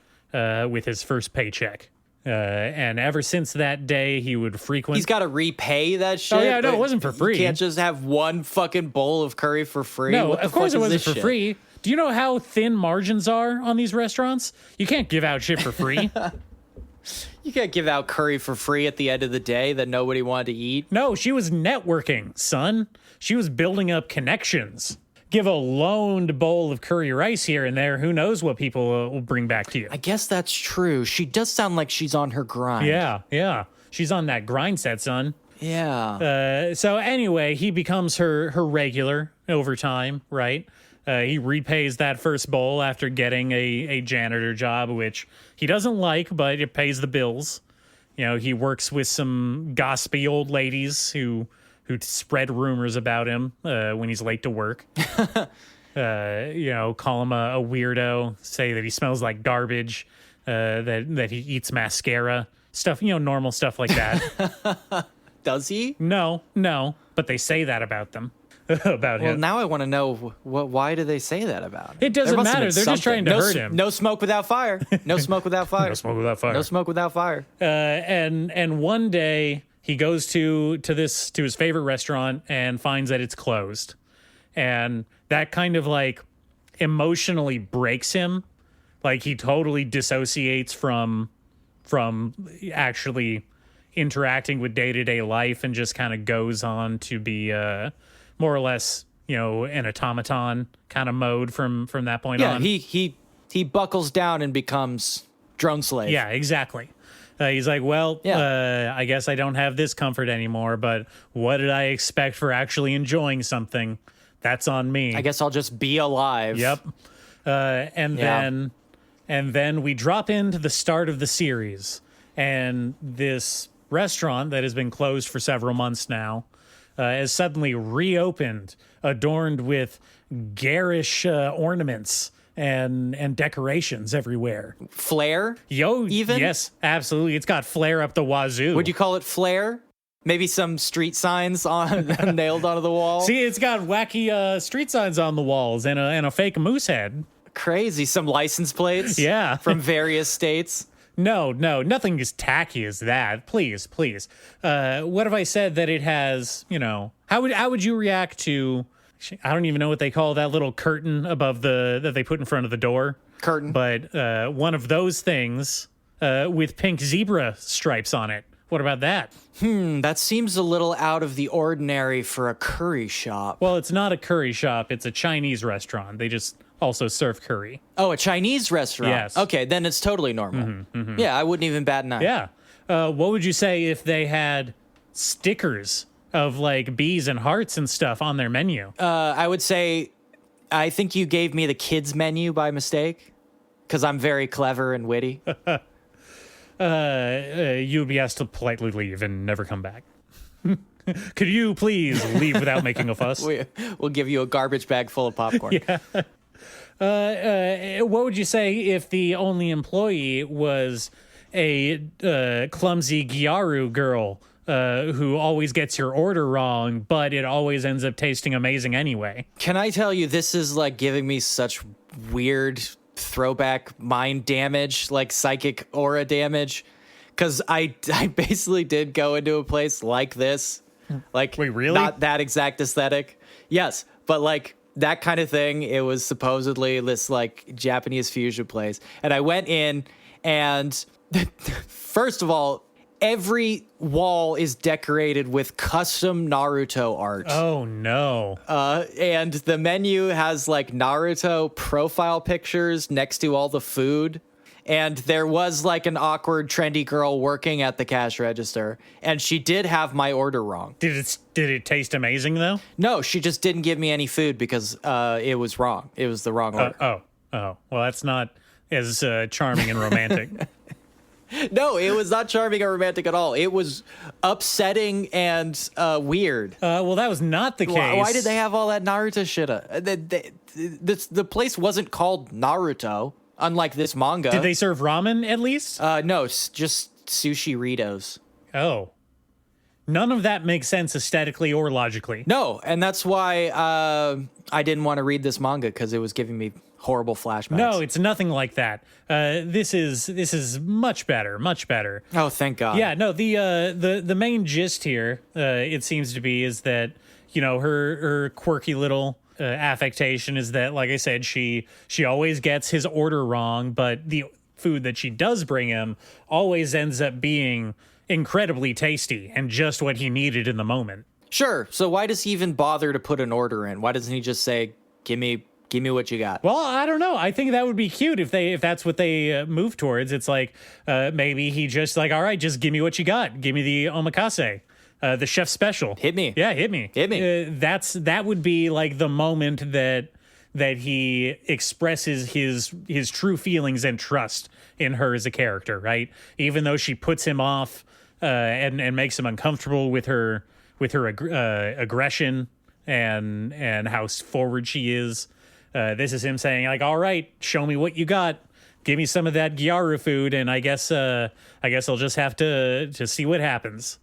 with his first paycheck. And ever since that day, he would frequent... He's got to repay that shit? Oh, yeah, no, it wasn't for free. You can't just have one fucking bowl of curry for free? No, what of course it wasn't for shit? free. Do you know how thin margins are on these restaurants? You can't give out shit for free. You can't give out curry for free at the end of the day that nobody wanted to eat. No, she was networking, son. She was building up connections. Give a loaned bowl of curry rice here and there. Who knows what people will bring back to you? I guess that's true. She does sound like she's on her grind. Yeah. She's on that grind set, son. Yeah. So anyway, he becomes her regular over time, right? He repays that first bowl after getting a janitor job, which he doesn't like, but it pays the bills. He works with some gossipy old ladies who spread rumors about him when he's late to work. Call him a weirdo, say that he smells like garbage, that he eats mascara, stuff, normal stuff like that. Does he? No, but they say that about them. About him. Well, now I want to know why do they say that about him? It doesn't matter. They're just trying to hurt him. No smoke without fire. No smoke without fire. No smoke without fire. No smoke without fire. And one day he goes to his favorite restaurant and finds that it's closed, and that kind of like emotionally breaks him. Like he totally dissociates from actually interacting with day-to-day life and just kind of goes on to be more or less, an automaton kind of mode from that point on. Yeah, he buckles down and becomes drone slave. Yeah, exactly. He's like, well, I guess I don't have this comfort anymore, but what did I expect for actually enjoying something? That's on me. I guess I'll just be alive. Yep. And then we drop into the start of the series, and this restaurant that has been closed for several months now is suddenly reopened, adorned with garish ornaments and decorations everywhere. Flair? Even? Yes, absolutely. It's got flair up the wazoo. Would you call it flair? Maybe some street signs nailed onto the wall? See, it's got wacky street signs on the walls and a fake moose head. Crazy. Some license plates? Yeah. From various states? No, nothing as tacky as that. Please. What if I said that it has, how would you react to, I don't even know what they call that little curtain above that they put in front of the door. Curtain. But one of those things with pink zebra stripes on it. What about that? That seems a little out of the ordinary for a curry shop. Well, it's not a curry shop. It's a Chinese restaurant. They just also serve curry. Oh, a Chinese restaurant? Yes. Okay, then it's totally normal. Yeah, I wouldn't even bat an eye. Yeah. What would you say if they had stickers of like bees and hearts and stuff on their menu? I would say, I think you gave me the kids menu by mistake, because I'm very clever and witty. You would be asked to politely leave and never come back. Could you please leave without making a fuss? We'll give you a garbage bag full of popcorn. Yeah. What would you say if the only employee was a clumsy Gyaru girl who always gets your order wrong, but it always ends up tasting amazing anyway? Can I tell you, this is like giving me such weird throwback mind damage, like psychic aura damage, because I basically did go into a place like this. Like, wait, really? Not that exact aesthetic. Yes, but like that kind of thing. It was supposedly this like Japanese fusion place. And I went in, and first of all, every wall is decorated with custom Naruto art. Oh, no. And the menu has like Naruto profile pictures next to all the food. And there was like an awkward, trendy girl working at the cash register, and she did have my order wrong. Did it taste amazing though? No, she just didn't give me any food because it was wrong. It was the wrong order. Well, that's not as charming and romantic. No, it was not charming or romantic at all. It was upsetting and weird. Well, that was not the case. Why did they have all that Naruto shit? The place wasn't called Naruto, unlike this manga. Did they serve ramen at least? No, just sushi Ritos. Oh. None of that makes sense aesthetically or logically. No, and that's why I didn't want to read this manga, because it was giving me horrible flashbacks. No, it's nothing like that. This is much better, much better. Oh, thank God. Yeah, no, the main gist here, it seems to be, is that, her quirky little affectation is that, like I said, she always gets his order wrong, but the food that she does bring him always ends up being incredibly tasty and just what he needed in the moment. Sure. So why does he even bother to put an order in? Why doesn't he just say, give me what you got? Well, I don't know. I think that would be cute if that's what they move towards. It's like maybe he just like, all right, just give me what you got. Give me the omakase, the chef special. Hit me. Yeah, hit me. That would be like the moment that he expresses his true feelings and trust in her as a character, right? Even though she puts him off and makes him uncomfortable with her aggression and how forward she is. This is him saying, like, all right, show me what you got. Give me some of that Gyaru food, and I guess I'll just have to see what happens.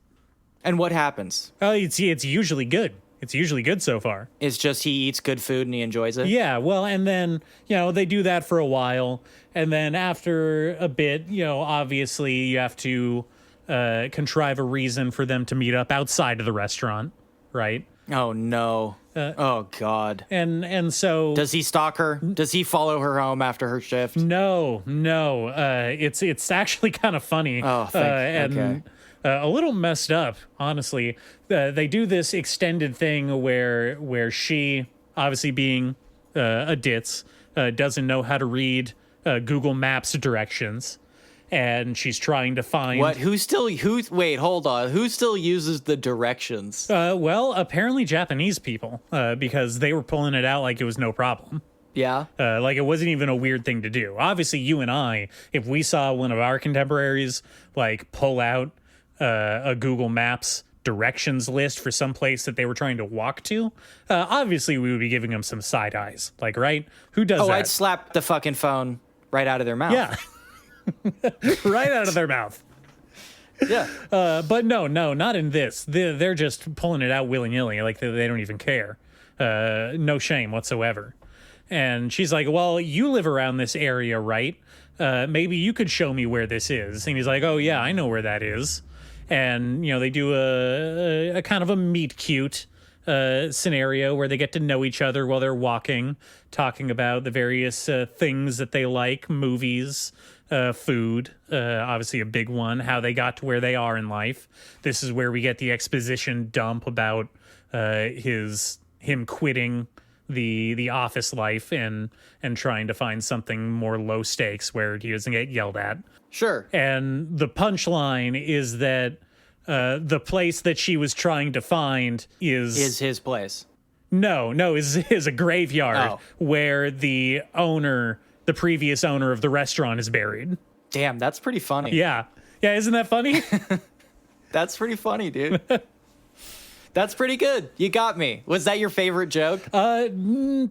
And what happens? It's usually good. It's usually good so far. It's just he eats good food and he enjoys it? Yeah, well, and then, they do that for a while, and then after a bit, obviously you have to contrive a reason for them to meet up outside of the restaurant, right? Oh, no. Oh, God. And so... Does he stalk her? Does he follow her home after her shift? No. It's actually kind of funny. Oh, okay. A little messed up, honestly. They do this extended thing where she, obviously being a ditz, doesn't know how to read Google Maps directions. And she's trying to find... What? Wait, hold on. Who still uses the directions? Well, apparently Japanese people, because they were pulling it out like it was no problem. Yeah? Like it wasn't even a weird thing to do. Obviously, you and I, if we saw one of our contemporaries, like, pull out a Google Maps directions list for some place that they were trying to walk to, obviously we would be giving them some side eyes. Like, right? Who does that? Oh, I'd slap the fucking phone right out of their mouth. Yeah. Right out of their mouth. Yeah. But no, not in this. They're just pulling it out willy-nilly, like they don't even care. No shame whatsoever. And she's like, well, you live around this area, right? Maybe you could show me where this is. And he's like, oh, yeah, I know where that is. And, they do a kind of a meet cute scenario where they get to know each other while they're walking, talking about the various things that they like, movies, food, obviously a big one, how they got to where they are in life. This is where we get the exposition dump about him quitting the office life and trying to find something more low stakes where he doesn't get yelled at. Sure. And the punchline is that the place that she was trying to find is his place. No, is a graveyard where the previous owner of the restaurant is buried. Damn, that's pretty funny. Yeah, isn't that funny? That's pretty funny, dude. That's pretty good. You got me. Was that your favorite joke?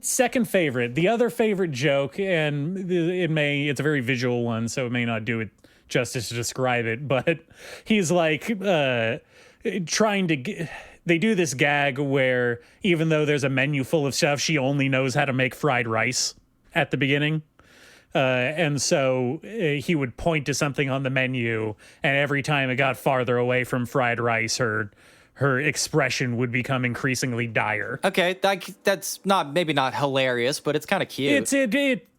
Second favorite. The other favorite joke, and it's a very visual one, so it may not do it justice to describe it, but he's like trying to... They do this gag where even though there's a menu full of stuff, she only knows how to make fried rice at the beginning. And so he would point to something on the menu, and every time it got farther away from fried rice, her her expression would become increasingly dire. Okay, that's maybe not hilarious, but it's kind of cute.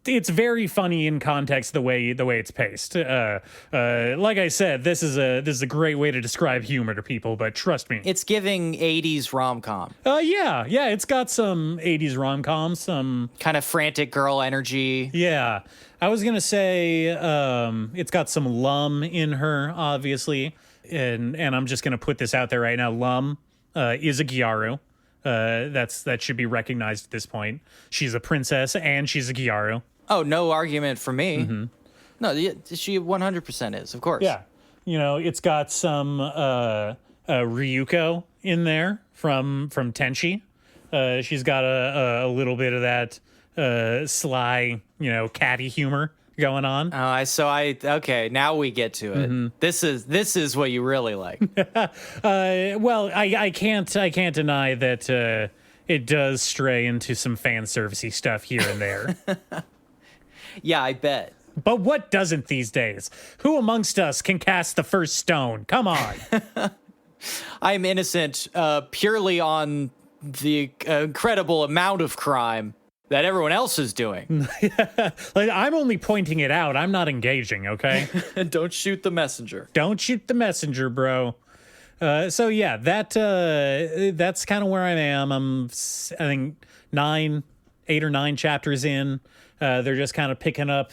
It's very funny in context the way it's paced. Like I said, this is a great way to describe humor to people, but trust me, It's giving 80s rom-com. Yeah, it's got some 80s rom-com, some kind of frantic girl energy. Yeah, I was gonna say it's got some Lum in her, obviously, and I'm just gonna put this out there right now. Lum is a Gyaru. That should be recognized at this point. She's a princess and she's a Gyaru. Oh, no argument for me. Mm-hmm. No, she 100% is, of course. Yeah, it's got some Ryuko in there from Tenchi. She's got a little bit of that sly, catty humor going on. Okay, now we get to it. Mm-hmm. This is what you really like. Well, I can't deny that it does stray into some fan servicey stuff here and there. Yeah, I bet. But what doesn't these days? Who amongst us can cast the first stone? Come on. I'm innocent purely on the incredible amount of crime that everyone else is doing. Like, I'm only pointing it out. I'm not engaging, okay? Don't shoot the messenger. Don't shoot the messenger, bro. So yeah, that's kind of where I am. I think 8 or 9 chapters in. They're just kind of picking up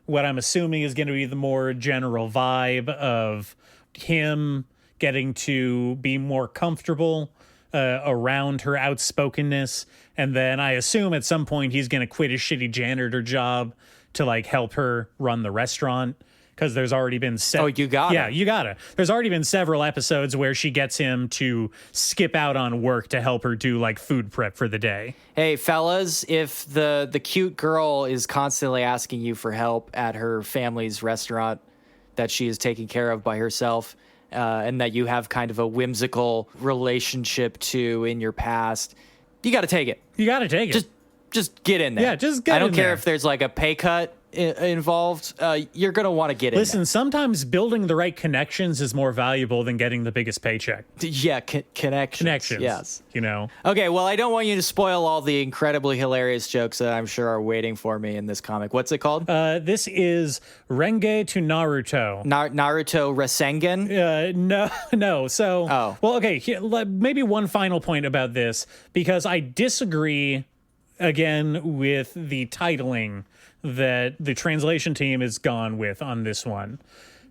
what I'm assuming is going to be the more general vibe of him getting to be more comfortable around her outspokenness. And then I assume at some point he's going to quit his shitty janitor job to like help her run the restaurant. Because there's already been you got it. Yeah, you got it. There's already been several episodes where she gets him to skip out on work to help her do like food prep for the day. Hey, fellas, if the cute girl is constantly asking you for help at her family's restaurant that she is taking care of by herself, and that you have kind of a whimsical relationship to in your past, you got to take it. You got to take it. Just get in there. Yeah, just get in there. I don't care if there's like a pay cut involved. You're gonna want to get in there. Listen, sometimes building the right connections is more valuable than getting the biggest paycheck. Yeah, connections. Yes. Okay, well, I don't want you to spoil all the incredibly hilarious jokes that I'm sure are waiting for me in this comic. What's it called? This is Renge to Naruto. Naruto Rasengan? No. So, well, okay, maybe one final point about this, because I disagree again with the titling that the translation team has gone with on this one.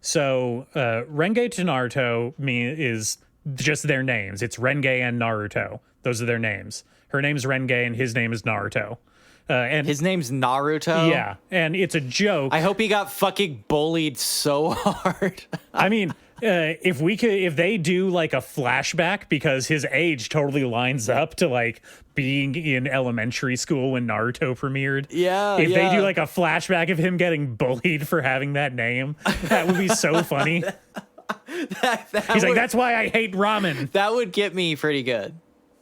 So Renge to Naruto is just their names. It's Renge and Naruto. Those are their names. Her name's Renge and his name is Naruto. And his name's Naruto? Yeah, and it's a joke. I hope he got fucking bullied so hard. I mean, if they do like a flashback, because his age totally lines up to like being in elementary school when Naruto premiered. Yeah. If they do like a flashback of him getting bullied for having that name, that would be so funny. He's like, that's why I hate ramen. That would get me pretty good.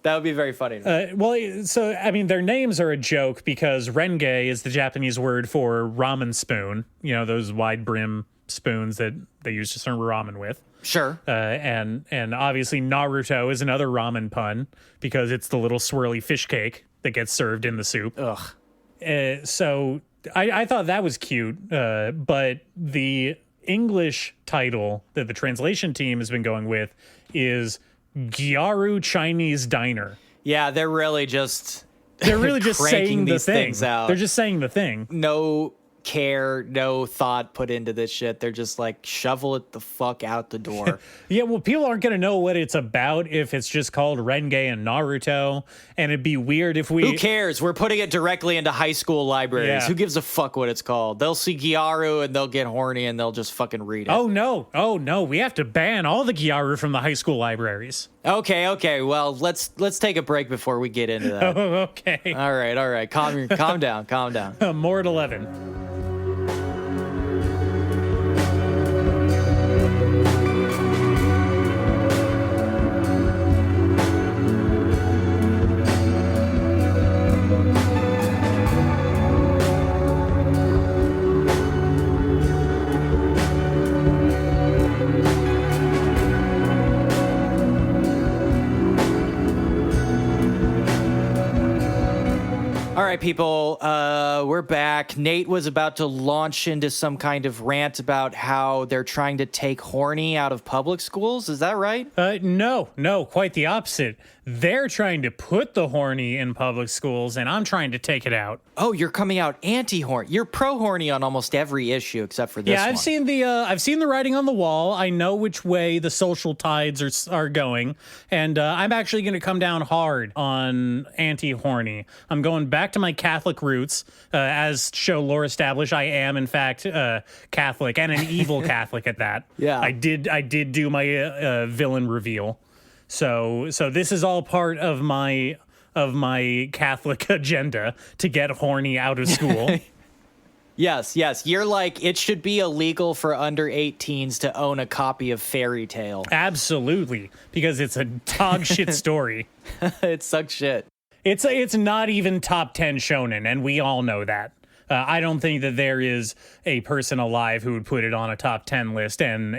That would be very funny. Well, so, I mean, their names are a joke because Renge is the Japanese word for ramen spoon. Those wide brim spoons that they use to serve ramen with. Sure. And obviously Naruto is another ramen pun because it's the little swirly fish cake that gets served in the soup. Ugh. So I thought that was cute, but the English title that the translation team has been going with is Gyaru Chinese Diner. Yeah, they're really just saying the thing. Out. They're just saying the thing. No care, no thought put into this shit. They're just like, shovel it the fuck out the door. Yeah, well, people aren't going to know what it's about if it's just called Renge and Naruto, and it'd be weird if we... Who cares? We're putting it directly into high school libraries. Yeah. Who gives a fuck what it's called? They'll see Gyaru and they'll get horny and they'll just fucking read it. Oh, no. We have to ban all the Gyaru from the high school libraries. Okay. Well, let's take a break before we get into that. Oh, okay. All right. Calm down. More at 11. right, people, we're back. Nate was about to launch into some kind of rant about how they're trying to take horny out of public schools. Is that right? No, quite the opposite. They're trying to put the horny in public schools, and I'm trying to take it out. Oh, you're coming out anti-horny. You're pro-horny on almost every issue except for this one. Yeah, I've seen the writing on the wall. I know which way the social tides are going, and I'm actually going to come down hard on anti-horny. I'm going back to my Catholic roots. As show lore established, I am in fact Catholic, and an evil Catholic at that. Yeah, I did do my villain reveal. So this is all part of my Catholic agenda to get horny out of school. Yes. You're like, it should be illegal for under 18s to own a copy of Fairy Tale. Absolutely, because it's a dog shit story. It sucks shit. It's not even top 10 shonen, and we all know that. I don't think that there is a person alive who would put it on a top 10 list and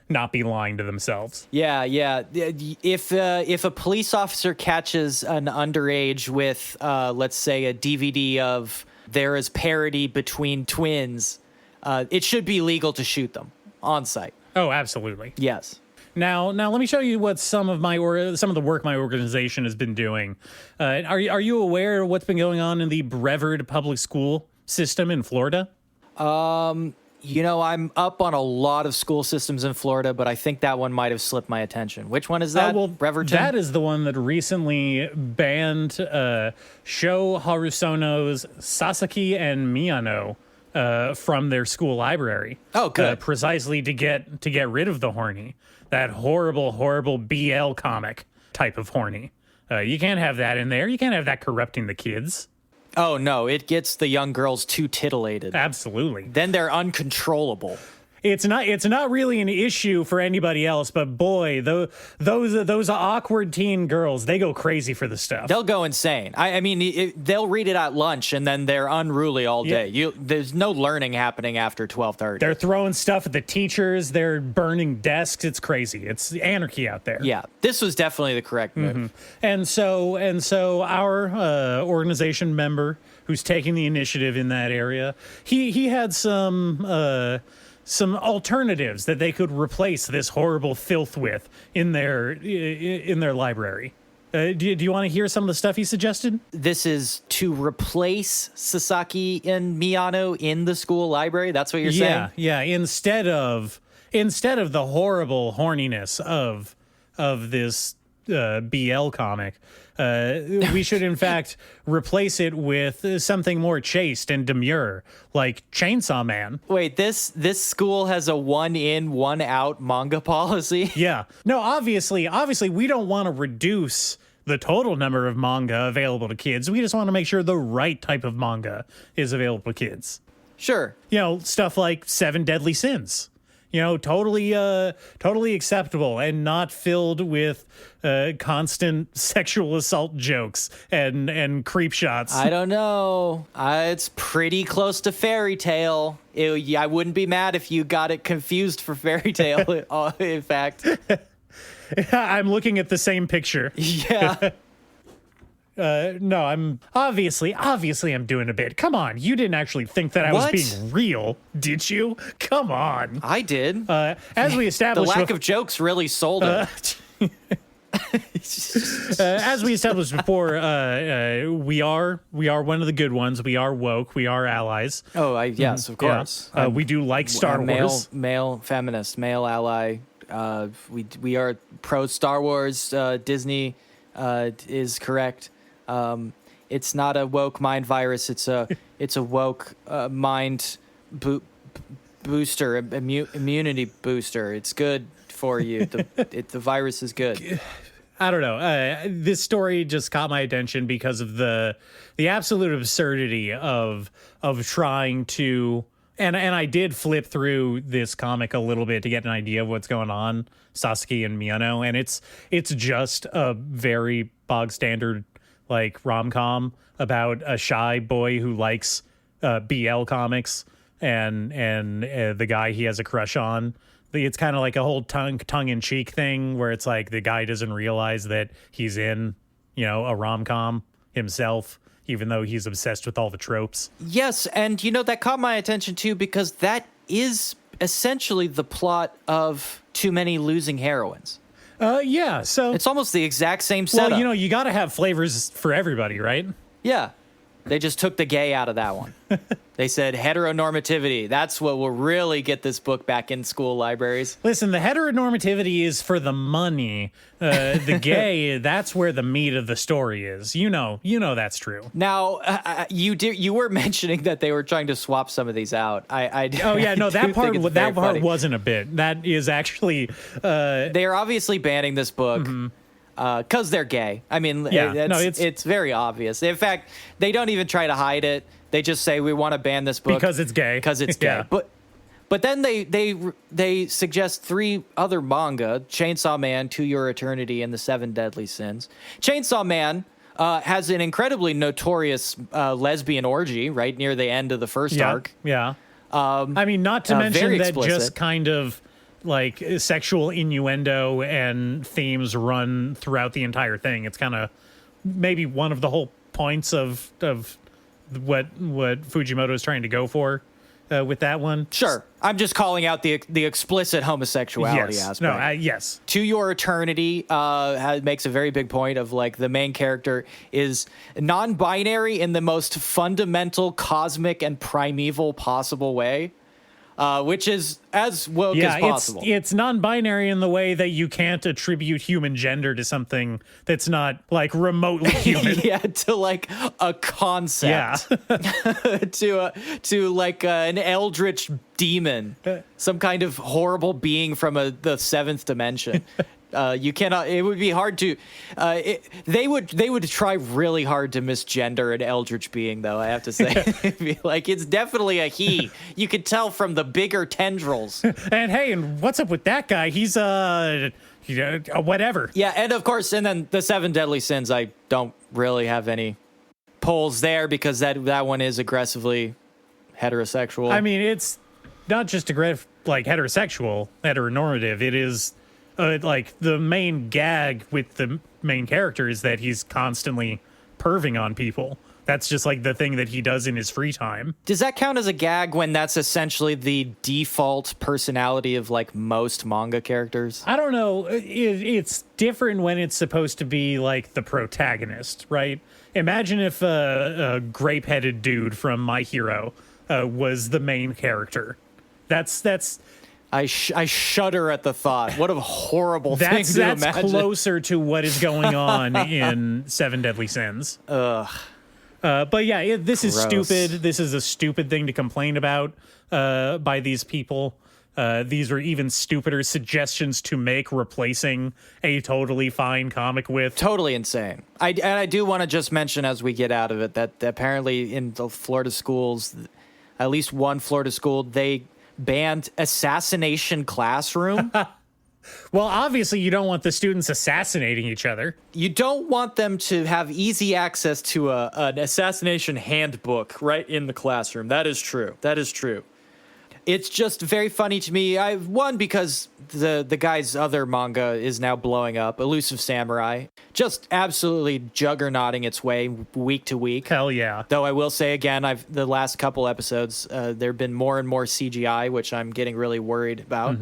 not be lying to themselves. Yeah. If a police officer catches an underage with, let's say, a DVD of There Is Parity Between Twins, it should be legal to shoot them on site. Oh, absolutely. Yes. Now let me show you what some of the work my organization has been doing. Are you aware of what's been going on in the Brevard public school system in Florida? I'm up on a lot of school systems in Florida, but I think that one might have slipped my attention. Which one is that? Breverton? That is the one that recently banned Sho Harusono's Sasaki and Miyano from their school library. Oh, good. Precisely to get rid of the horny. That horrible BL comic type of horny. You can't have that in there. You can't have that corrupting the kids. Oh, no, it gets the young girls too titillated. Absolutely. Then they're uncontrollable. It's not really an issue for anybody else, but boy, those awkward teen girls, they go crazy for the stuff. They'll go insane. I mean, they'll read it at lunch, and then they're unruly all day. Yeah. There's no learning happening after 12:30. They're throwing stuff at the teachers. They're burning desks. It's crazy. It's anarchy out there. Yeah, this was definitely the correct move. Mm-hmm. And so our organization member who's taking the initiative in that area, he had some alternatives that they could replace this horrible filth with in their library. Do you want to hear some of the stuff he suggested? This is to replace Sasaki and Miyano in the school library? That's what you're saying? Yeah. Instead of the horrible horniness of this BL comic, we should in fact replace it with something more chaste and demure, like Chainsaw Man. Wait, this school has a 1 in, 1 out manga policy? Yeah. No, obviously we don't want to reduce the total number of manga available to kids. We just want to make sure the right type of manga is available to kids. Sure. Stuff like 7 Deadly Sins. Totally acceptable and not filled with constant sexual assault jokes and creep shots. I don't know. It's pretty close to Fairy Tale. I wouldn't be mad if you got it confused for Fairy Tale, in fact. I'm looking at the same picture. Yeah. No, I'm obviously I'm doing a bit. Come on, you didn't actually think that I was being real, did you? Come on. I did. As we established, the lack of jokes really sold it. As we established before, we are one of the good ones. We are woke. We are allies. Oh, yes, of course. Yeah. We do like Star Wars. Male feminist, male ally. We are pro Star Wars. Disney is correct. It's not a woke mind virus. It's a woke mind booster, immunity booster. It's good for you. The virus is good. I don't know. This story just caught my attention because of the absolute absurdity of trying to. And I did flip through this comic a little bit to get an idea of what's going on, Sasaki and Miyano, and it's just a very bog standard like rom-com about a shy boy who likes BL comics and the guy he has a crush on. It's kind of like a whole tongue-in-cheek thing where it's like the guy doesn't realize that he's in, a rom-com himself. even though he's obsessed with all the tropes. Yes, and that caught my attention too, because that is essentially the plot of Too Many Losing Heroines. Yeah, so It's almost the exact same setup. well, you got to have flavors for everybody, right? Yeah. They just took the gay out of that one. They said heteronormativity. That's what will really get this book back in school libraries. Listen, the heteronormativity is for the money. The gay, that's where the meat of the story is. You know that's true. Now, you were mentioning that they were trying to swap some of these out. Oh yeah, no, that part wasn't a bit. That is actually they are obviously banning this book. Because they're gay. I mean, it's very obvious. In fact, they don't even try to hide it. They just say, we want to ban this book. Because it's gay. Because it's gay. Yeah. But then they suggest 3 other manga, Chainsaw Man, To Your Eternity, and The Seven Deadly Sins. Chainsaw Man has an incredibly notorious lesbian orgy right near the end of the first arc. Yeah. I mean, not to mention that just kind of like sexual innuendo and themes run throughout the entire thing. It's kind of maybe one of the whole points of what Fujimoto is trying to go for with that one. Sure. I'm just calling out the explicit homosexuality aspect. No, yes. To Your Eternity makes a very big point of like the main character is non-binary in the most fundamental, cosmic, and primeval possible way. Which is as woke as possible. It's non-binary in the way that you can't attribute human gender to something that's not like remotely human. Yeah, to like a concept. Yeah. to like an eldritch demon, some kind of horrible being from the 7th dimension. You cannot. It would be hard to. They would try really hard to misgender an eldritch being, though. I have to say, like it's definitely a he. You could tell from the bigger tendrils. And hey, and what's up with that guy? He's whatever. Yeah, and of course, and then the 7 Deadly Sins. I don't really have any polls there because that one is aggressively heterosexual. I mean, it's not just heterosexual, heteronormative. It is. Like the main gag with the main character is that he's constantly perving on people. That's just like the thing that he does in his free time. Does that count as a gag when that's essentially the default personality of like most manga characters? I don't know. It's different when it's supposed to be like the protagonist, right? Imagine if a grape-headed dude from My Hero was the main character. That's. I shudder at the thought. What a horrible thing to imagine. That's closer to what is going on in Seven Deadly Sins. Ugh. But yeah, this is stupid. This is a stupid thing to complain about by these people. These are even stupider suggestions to make replacing a totally fine comic with. Totally insane. I do want to just mention as we get out of it that apparently in the Florida schools, at least one Florida school, they banned Assassination Classroom. Well, obviously you don't want the students assassinating each other. You don't want them to have easy access to an assassination handbook right in the classroom. That is true. It's just very funny to me. Because the guy's other manga is now blowing up, Elusive Samurai, just absolutely juggernauting its way week to week. Hell yeah. Though I will say again, the last couple episodes, there have been more and more CGI, which I'm getting really worried about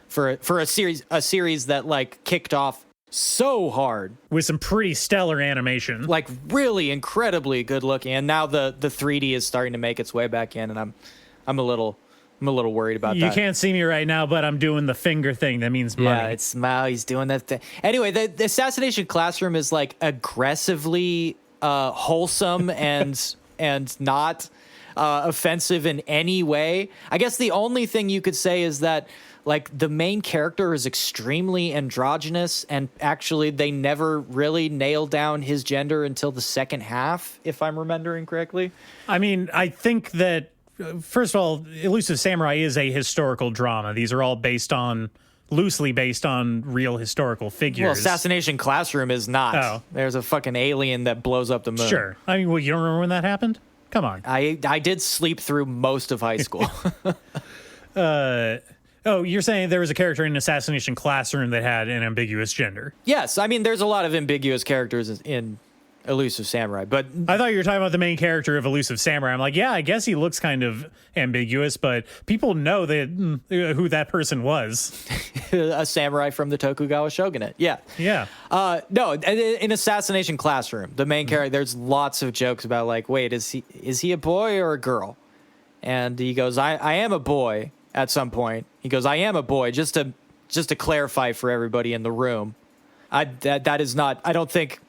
for a series that like kicked off so hard with some pretty stellar animation, like really incredibly good looking, and now the 3D is starting to make its way back in, and I'm a little worried about that. You can't see me right now, but I'm doing the finger thing. That means money. Yeah, it's Mao. He's doing that thing. Anyway, the Assassination Classroom is like aggressively wholesome and not offensive in any way. I guess the only thing you could say is that like the main character is extremely androgynous, and actually they never really nailed down his gender until the second half, if I'm remembering correctly. I mean, I think that first of all, Elusive Samurai is a historical drama. These are all loosely based on real historical figures. Well, Assassination Classroom is not. Oh. There's a fucking alien that blows up the moon. Sure. I mean, you don't remember when that happened? Come on. I did sleep through most of high school. You're saying there was a character in Assassination Classroom that had an ambiguous gender? Yes. I mean, there's a lot of ambiguous characters in Elusive Samurai. But I thought you were talking about the main character of Elusive Samurai. I'm like, yeah, I guess he looks kind of ambiguous, but people know that who that person was. a samurai from the Tokugawa shogunate. Yeah. Yeah. No, in Assassination Classroom, the main character, there's lots of jokes about like, wait, is he a boy or a girl? And he goes, I am a boy at some point. He goes, I am a boy, just to clarify for everybody in the room. That is not, I don't think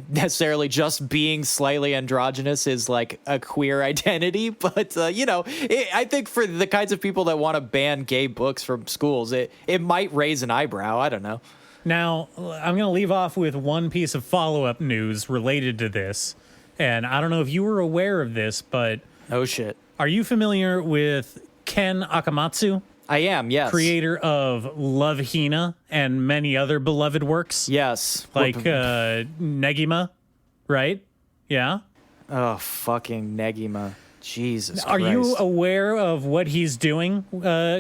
necessarily just being slightly androgynous is like a queer identity, but I think for the kinds of people that want to ban gay books from schools, it might raise an eyebrow. I don't know. Now, I'm going to leave off with one piece of follow-up news related to this, and I don't know if you were aware of this, but oh shit, are you familiar with Ken Akamatsu? I am, yes. Creator of Love Hina and many other beloved works. Yes. Like Negima, right? Yeah. Oh, fucking Negima. Jesus Christ. Are you aware of what he's doing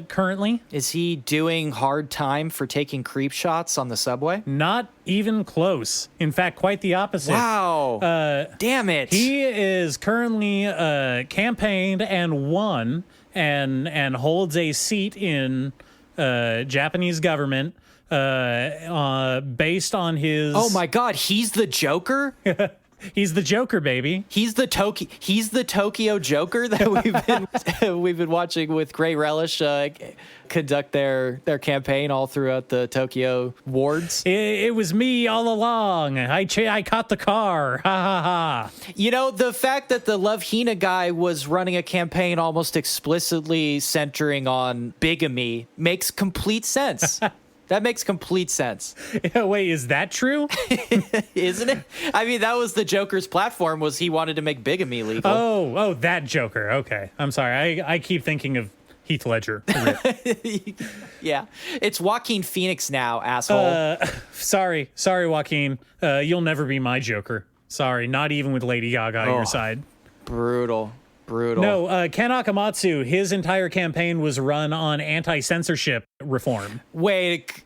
currently? Is he doing hard time for taking creep shots on the subway? Not even close. In fact, quite the opposite. Wow. Damn it. He is currently campaigned and won and holds a seat in Japanese government based on his... Oh my God, he's the Joker? He's the Joker, baby. He's the Tokyo Joker that we've been watching with great relish conduct their campaign all throughout the Tokyo wards. It was me all along. I caught the car. Ha ha ha. You know, the fact that the Love Hina guy was running a campaign almost explicitly centering on bigamy makes complete sense. That makes complete sense. Wait, is that true? Isn't it? I mean, that was the Joker's platform, was he wanted to make bigamy legal. Oh, that Joker. Okay. I'm sorry. I keep thinking of Heath Ledger. Yeah. It's Joaquin Phoenix now, asshole. Sorry, Joaquin. You'll never be my Joker. Sorry, not even with Lady Gaga on your side. Brutal. No, Ken Akamatsu, his entire campaign was run on anti-censorship reform. Wait,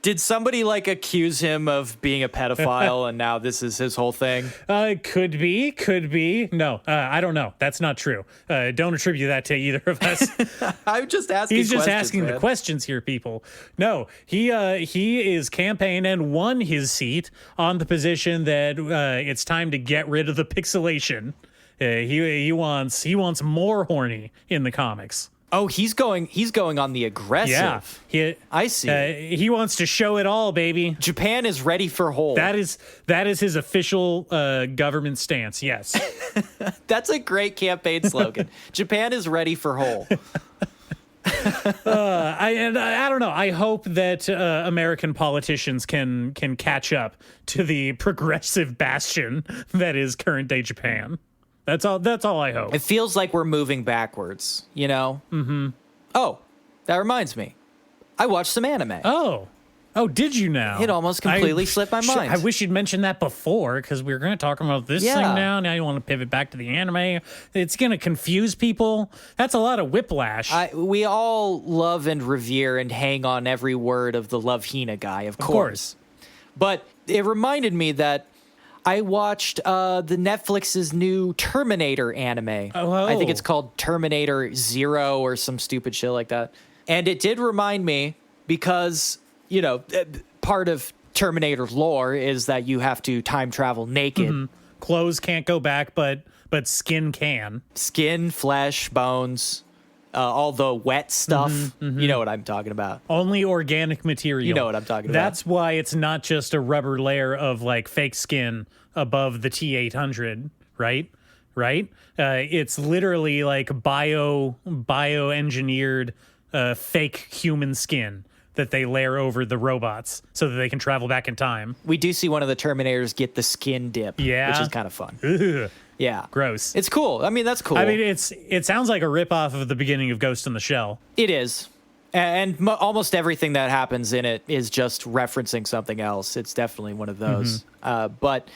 did somebody accuse him of being a pedophile and now this is his whole thing? Could be. No, I don't know. That's not true. Don't attribute that to either of us. I'm just asking. He's just asking the questions here, people. No, he is campaigned and won his seat on the position that it's time to get rid of the pixelation. He wants more horny in the comics. Oh, he's going on the aggressive. Yeah, I see. He wants to show it all, baby. Japan is ready for whole. That is his official government stance. Yes, that's a great campaign slogan. Japan is ready for whole. I don't know. I hope that American politicians can catch up to the progressive bastion that is current day Japan. That's all I hope. It feels like we're moving backwards, you know? Mm-hmm. Oh, that reminds me. I watched some anime. Oh, did you now? It almost completely slipped my mind. I wish you'd mentioned that before, because we were going to talk about this thing now. Now you want to pivot back to the anime. It's going to confuse people. That's a lot of whiplash. We all love and revere and hang on every word of the Love Hina guy, of course. But it reminded me that I watched the Netflix's new Terminator anime. Oh. I think it's called Terminator Zero or some stupid shit like that. And it did remind me because, part of Terminator lore is that you have to time travel naked. Mm-hmm. Clothes can't go back, but skin can. Skin, flesh, bones, all the wet stuff. Mm-hmm. You know what I'm talking about. Only organic material. You know what I'm talking about. That's why it's not just a rubber layer of fake skin above the T-800, right? It's literally bioengineered fake human skin that they layer over the robots so that they can travel back in time. We do see one of the Terminators get the skin dip, which is kind of fun. Ugh. Yeah. Gross. It's cool. I mean, that's cool. I mean, it sounds like a ripoff of the beginning of Ghost in the Shell. It is. And almost everything that happens in it is just referencing something else. It's definitely one of those. Mm-hmm. But,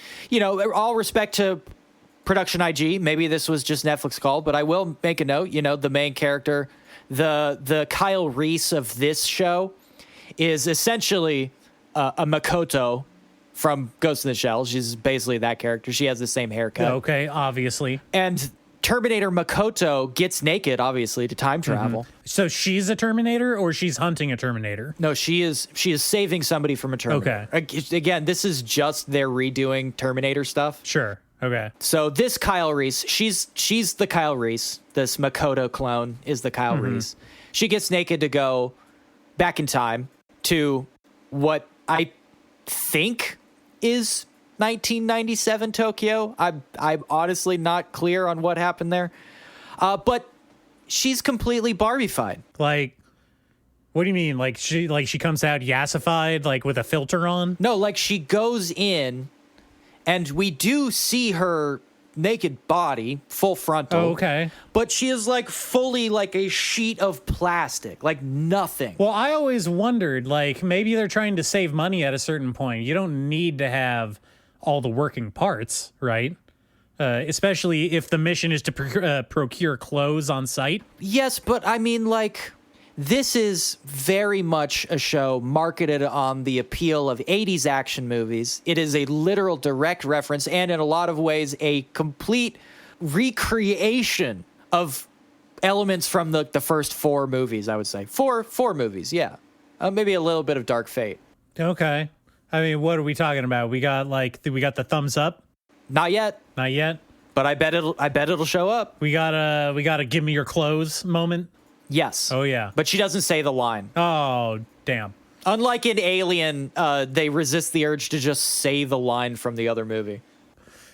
all respect to Production IG, maybe this was just Netflix call, but I will make a note, the main character, the Kyle Reese of this show is essentially a Makoto from Ghost in the Shell. She's basically that character. She has the same haircut. Okay, obviously. And Terminator Makoto gets naked, obviously, to time travel. So she's a Terminator, or she's hunting a Terminator? No, she is saving somebody from a Terminator. Okay. Again, this is just they're redoing Terminator stuff. Sure. Okay. So this Kyle Reese, she's the Kyle Reese. This Makoto clone is the Kyle Reese. She gets naked to go back in time to what I think is 1997 Tokyo. I'm honestly not clear on what happened there. But she's completely Barbified. Like, what do you mean? Like she comes out yassified, like with a filter on? No, like she goes in and we do see her naked body, full frontal. Oh, okay. But she is like fully like a sheet of plastic, like nothing. Well, I always wondered, like, maybe they're trying to save money at a certain point. You don't need to have all the working parts, right? Especially if the mission is to procure clothes on site. Yes, but I mean, like, this is very much a show marketed on the appeal of 80s action movies. It is a literal direct reference and in a lot of ways a complete recreation of elements from the first four movies, I would say. Four movies, yeah. Maybe a little bit of Dark Fate. Okay. I mean, what are we talking about? We got the thumbs up? Not yet. Not yet. But I bet it'll show up. We got a give me your clothes moment. Yes. Oh yeah. But she doesn't say the line. Oh, damn. Unlike in Alien, they resist the urge to just say the line from the other movie.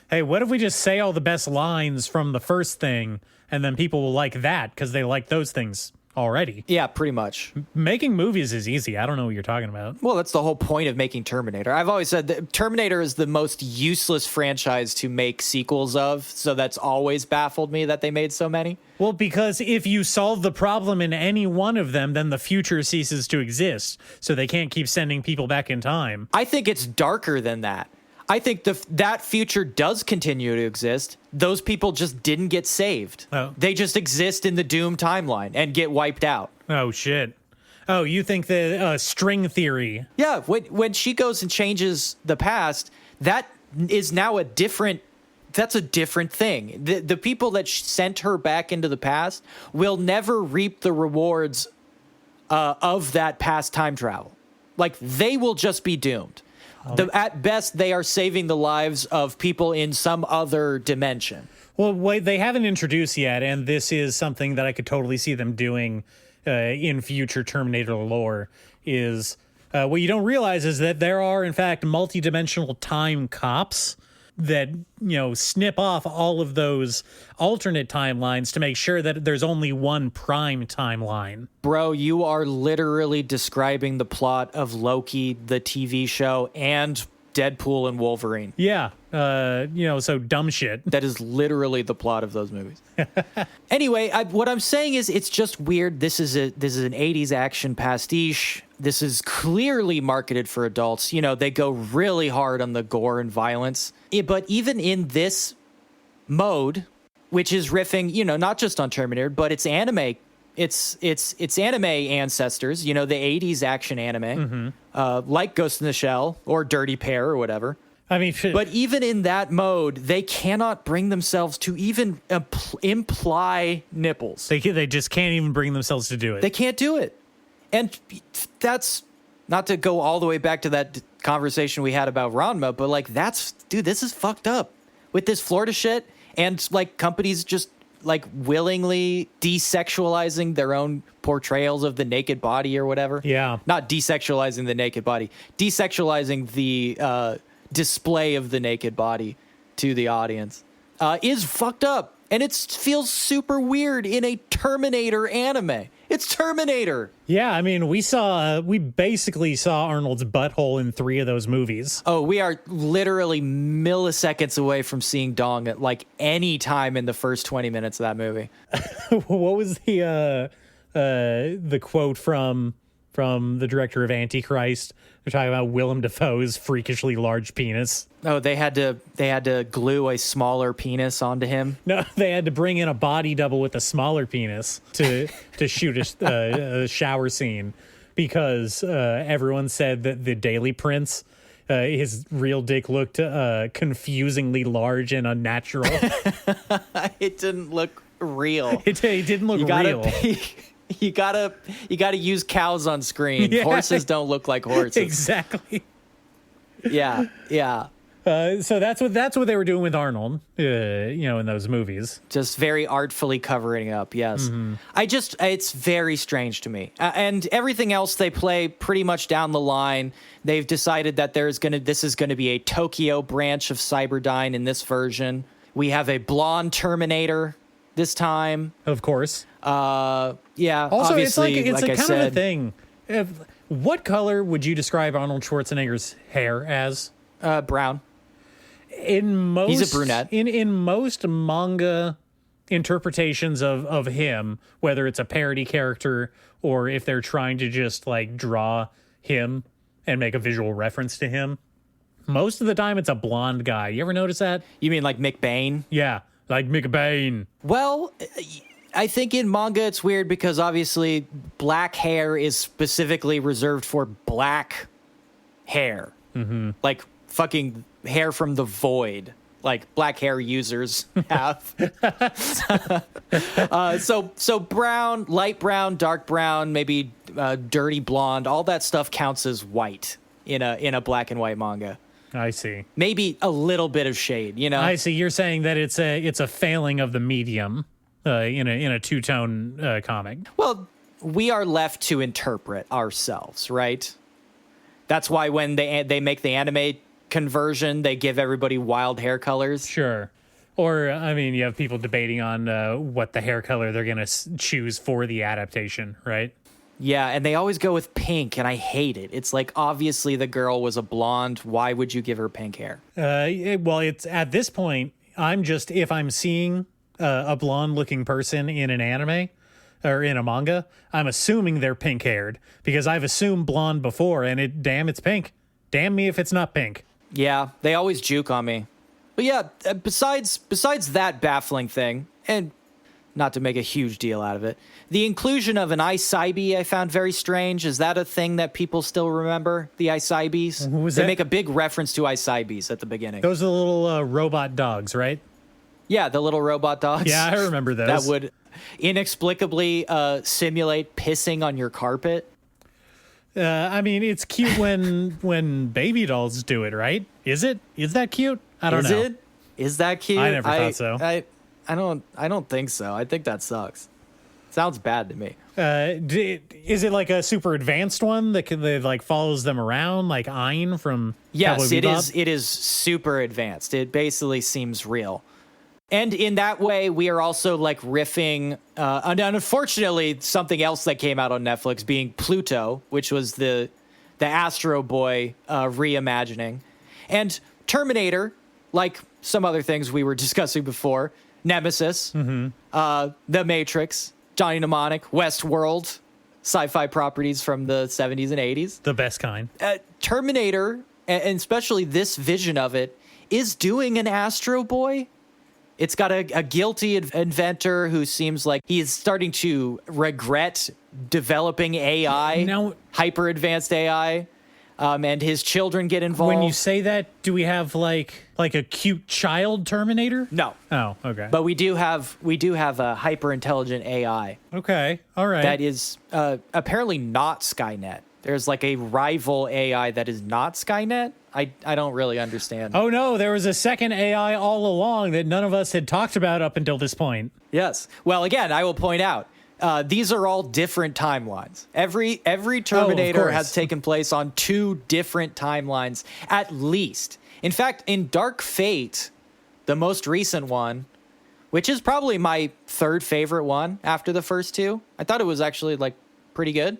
Hey, what if we just say all the best lines from the first thing and then people will like that because they like those things already? Yeah, pretty much. Making movies is easy. I don't know what you're talking about. Well, that's the whole point of making Terminator. I've always said that Terminator is the most useless franchise to make sequels of, so that's always baffled me that they made so many. Well, because if you solve the problem in any one of them, then the future ceases to exist, so they can't keep sending people back in time. I think it's darker than that. I think that future does continue to exist. Those people just didn't get saved. Oh. They just exist in the Doom timeline and get wiped out. Oh, shit. Oh, you think the string theory? Yeah, when she goes and changes the past, that is now that's a different thing. The people that sent her back into the past will never reap the rewards of that past time travel. Like, they will just be doomed. At best, they are saving the lives of people in some other dimension. Well, wait, they haven't introduced yet, and this is something that I could totally see them doing in future Terminator lore, is what you don't realize is that there are, in fact, multidimensional time cops that, snip off all of those alternate timelines to make sure that there's only one prime timeline. Bro, you are literally describing the plot of Loki, the TV show, and Deadpool and Wolverine. Yeah, so dumb shit. That is literally the plot of those movies. Anyway, what I'm saying is it's just weird. This is an 80s action pastiche. This is clearly marketed for adults. They go really hard on the gore and violence. But even in this mode, which is riffing, not just on Terminator, but it's anime. It's anime ancestors, the 80s action anime, like Ghost in the Shell or Dirty Pair or whatever. I mean, but even in that mode, they cannot bring themselves to even imply nipples. They just can't even bring themselves to do it. They can't do it. And that's not to go all the way back to that conversation we had about Ranma, but this is fucked up with this Florida shit and companies just willingly desexualizing their own portrayals of the naked body or whatever. Yeah. Not desexualizing the naked body, desexualizing the display of the naked body to the audience is fucked up. And it feels super weird in a Terminator anime. It's Terminator. Yeah, I mean, we basically saw Arnold's butthole in 3 of those movies. Oh, we are literally milliseconds away from seeing Dong at any time in the first 20 minutes of that movie. What was the quote from the director of Antichrist? They're talking about Willem Dafoe's freakishly large penis. Oh, they had to glue a smaller penis onto him. No, they had to bring in a body double with a smaller penis to shoot a shower scene because everyone said that the Daily Prince his real dick looked confusingly large and unnatural. It didn't look real. It didn't look real. You gotta use cows on screen. Yeah. Horses don't look like horses. Exactly. Yeah. So that's what they were doing with Arnold, in those movies. Just very artfully covering up. Yes. Mm-hmm. It's very strange to me. And everything else they play pretty much down the line. They've decided that this is gonna be a Tokyo branch of Cyberdyne in this version. We have a blonde Terminator this time. Of course. Yeah. Also, obviously, it's like I kind said, of a thing. What color would you describe Arnold Schwarzenegger's hair as? Brown. He's a brunette. In most manga interpretations of him, whether it's a parody character or if they're trying to just like draw him and make a visual reference to him, most of the time it's a blonde guy. You ever notice that? You mean like McBain? Yeah, like McBain. Well, I think in manga it's weird because obviously black hair is specifically reserved for black hair. Mm-hmm. Like fucking hair from the void, like black hair users have. So brown, light brown, dark brown, maybe dirty blonde, all that stuff counts as white in a black and white manga. I see. Maybe a little bit of shade, I see. You're saying that it's a failing of the medium in a two-tone comic. Well, we are left to interpret ourselves, right? That's why when they make the anime conversion, they give everybody wild hair colors. Sure. Or, I mean, you have people debating on what the hair color they're going to choose for the adaptation, right? Yeah, and they always go with pink, and I hate it. It's like, obviously the girl was a blonde. Why would you give her pink hair? Well, it's at this point, if I'm seeing a blonde-looking person in an anime or in a manga, I'm assuming they're pink-haired because I've assumed blonde before, and it's pink. Damn me if it's not pink. Yeah, they always juke on me. But yeah, besides that baffling thing, and not to make a huge deal out of it, the inclusion of an Aisaibee I found very strange. Is that a thing that people still remember? The Aisaibees? Who was they that? make a big reference to Aisaibees at the beginning. Those are the little robot dogs, right? Yeah, the little robot dogs. Yeah, I remember those. That would inexplicably simulate pissing on your carpet. I mean, it's cute when baby dolls do it, right? Is that cute? I don't know. Is that cute? I never thought so. I don't think so. I think that sucks. Sounds bad to me. Is it like a super advanced one that like follows them around, like Ein from Yes, Cowboy it Bebop? is. It is super advanced. It basically seems real. And in that way, we are also like riffing. And unfortunately, something else that came out on Netflix being Pluto, which was the Astro Boy reimagining, and Terminator, like some other things we were discussing before, Nemesis, The Matrix, Johnny Mnemonic, Westworld, sci-fi properties from the 70s and 80s. The best kind. Terminator, and especially this vision of it, is doing an Astro Boy. It's got a guilty inventor who seems like he is starting to regret developing AI, Now, hyper advanced AI, and his children get involved. when you say that, do we have like a cute child Terminator? No, Oh, okay. but we do have a hyper intelligent AI Okay, all right. that is apparently not Skynet. There's like a rival AI that is not Skynet. I don't really understand. Oh no, there was a second AI all along that none of us had talked about up until this point. Yes. Well, again, I will point out, these are all different timelines. Every Terminator course. has taken place on two different timelines, at least. In fact, in Dark Fate, the most recent one, which is probably my third favorite one after the first two, I thought it was actually like pretty good.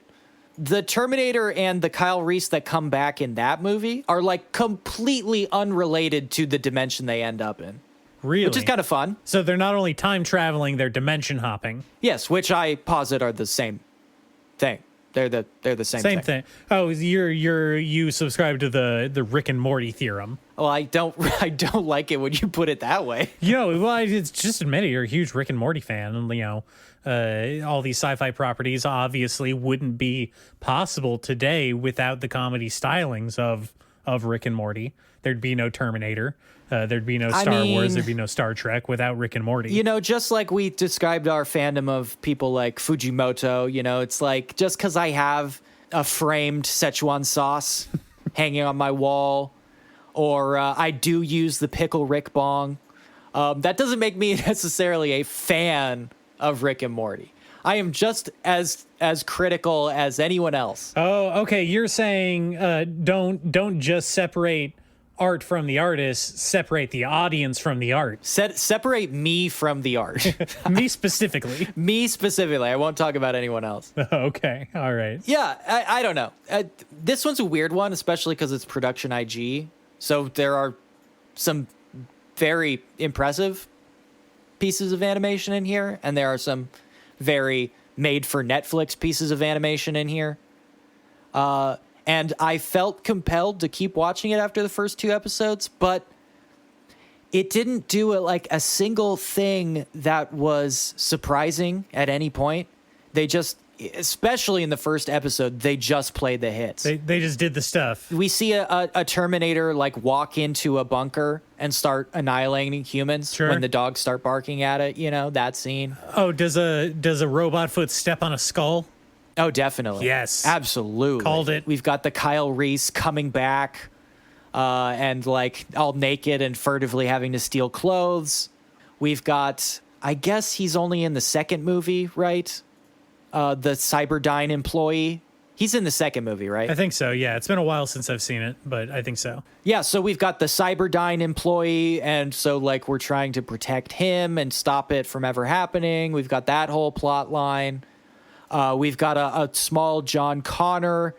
The Terminator and the Kyle Reese that come back in that movie are like completely unrelated to the dimension they end up in. Really? Which is kind of fun. So they're not only time traveling, they're dimension hopping. Yes, which I posit are the same thing. They're the same thing. Same thing. Oh, you subscribe to the Rick and Morty theorem. Well, I don't like it when you put it that way. Well, it's just admit it. You're a huge Rick and Morty fan, and all these sci-fi properties obviously wouldn't be possible today without the comedy stylings of of Rick and Morty. There'd be no Terminator. There'd be no Star Wars. There'd be no Star Trek without Rick and Morty. You know, just like we described our fandom of people like Fujimoto, you know, it's like just because I have a framed Szechuan sauce hanging on my wall, or I do use the pickle Rick bong, that doesn't make me necessarily a fan of Rick and Morty. I am just as critical as anyone else. Oh, okay. You're saying don't just separate art from the artist, separate the audience from the art. Separate me from the art. Me specifically. Me specifically. I won't talk about anyone else. Okay. All right. Yeah, I don't know. This one's a weird one, especially because it's production IG. So there are some very impressive pieces of animation in here, and there are some very made for Netflix pieces of animation in here. And I felt compelled to keep watching it after the first 2 episodes, but it didn't do like a single thing that was surprising at any point. They just, especially in the first episode, they just played the hits. They just did the stuff. We see a Terminator like walk into a bunker and start annihilating humans when the dogs start barking at it. You know, that scene. Oh, does a robot foot step on a skull? Oh, definitely. Yes. Absolutely. Called it. We've got the Kyle Reese coming back and like all naked and furtively having to steal clothes. We've got, I guess he's only in the second movie, right? The Cyberdyne employee. He's in the second movie, right? I think so, yeah. It's been a while since I've seen it, but I think so. Yeah, so we've got the Cyberdyne employee, and so like we're trying to protect him and stop it from ever happening. We've got that whole plot line. We've got a small John Connor,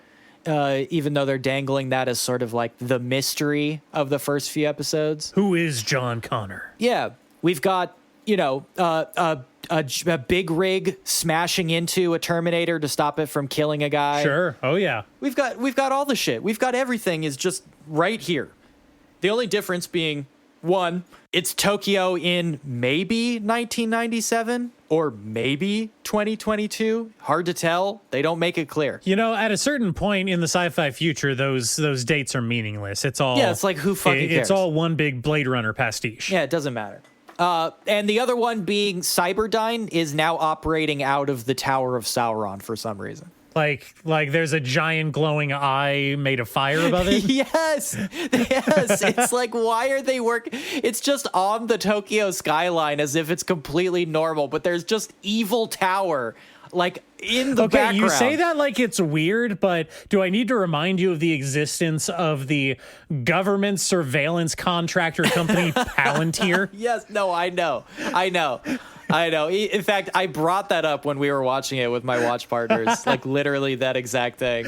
even though they're dangling that as sort of like the mystery of the first few episodes. Who is John Connor? Yeah, we've got, you know, a big rig smashing into a Terminator to stop it from killing a guy. Sure. Oh, yeah. We've got all the shit. We've got everything is just right here. The only difference being, one, it's Tokyo in maybe 1997 or maybe 2022. Hard to tell. They don't make it clear. You know, at a certain point in the sci-fi future, those dates are meaningless. It's all it's like who fucking cares? It's all one big Blade Runner pastiche. Yeah, it doesn't matter. And the other one being Cyberdyne is now operating out of the Tower of Sauron for some reason. Like there's a giant glowing eye made of fire above it? Yes. It's like, why are they working? It's just on the Tokyo skyline as if it's completely normal, but there's just evil tower like in the background. You say that like it's weird, but do I need to remind you of the existence of the government surveillance contractor company Palantir? Yes. No, I know. In fact, I brought that up when we were watching it with my watch partners, like literally that exact thing.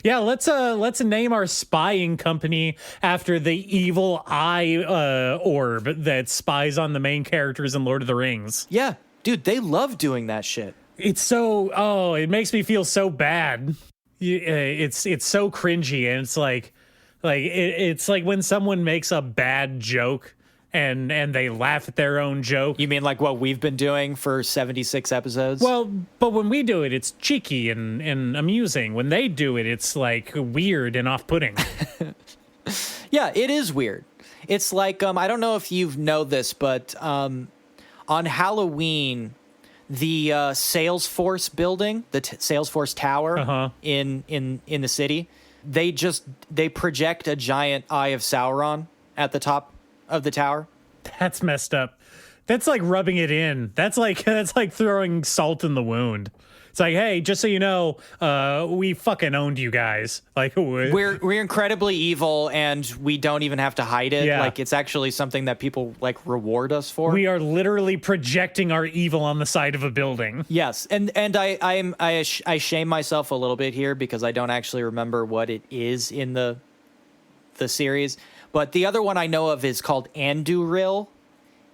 Yeah, let's name our spying company after the evil eye orb that spies on the main characters in Lord of the Rings. Yeah, dude, they love doing that shit. It's so it makes me feel so bad. It's so cringy, and it's like it's like when someone makes a bad joke and they laugh at their own joke. You mean like what we've been doing for 76 episodes? Well, but when we do it, it's cheeky and amusing. When they do it, it's like weird and off-putting. Yeah, it is weird. It's like I don't know if you know this, but on Halloween, the Salesforce building, the Salesforce Tower in the city, they project a giant Eye of Sauron at the top of the tower. That's messed up. That's like rubbing it in. That's like throwing salt in the wound. It's like, hey, just so you know, we fucking owned you guys. Like we're incredibly evil, and we don't even have to hide it. Yeah. Like it's actually something that people like reward us for. We are literally projecting our evil on the side of a building. Yes, and I shame myself a little bit here because I don't actually remember what it is in the series. But the other one I know of is called Anduril,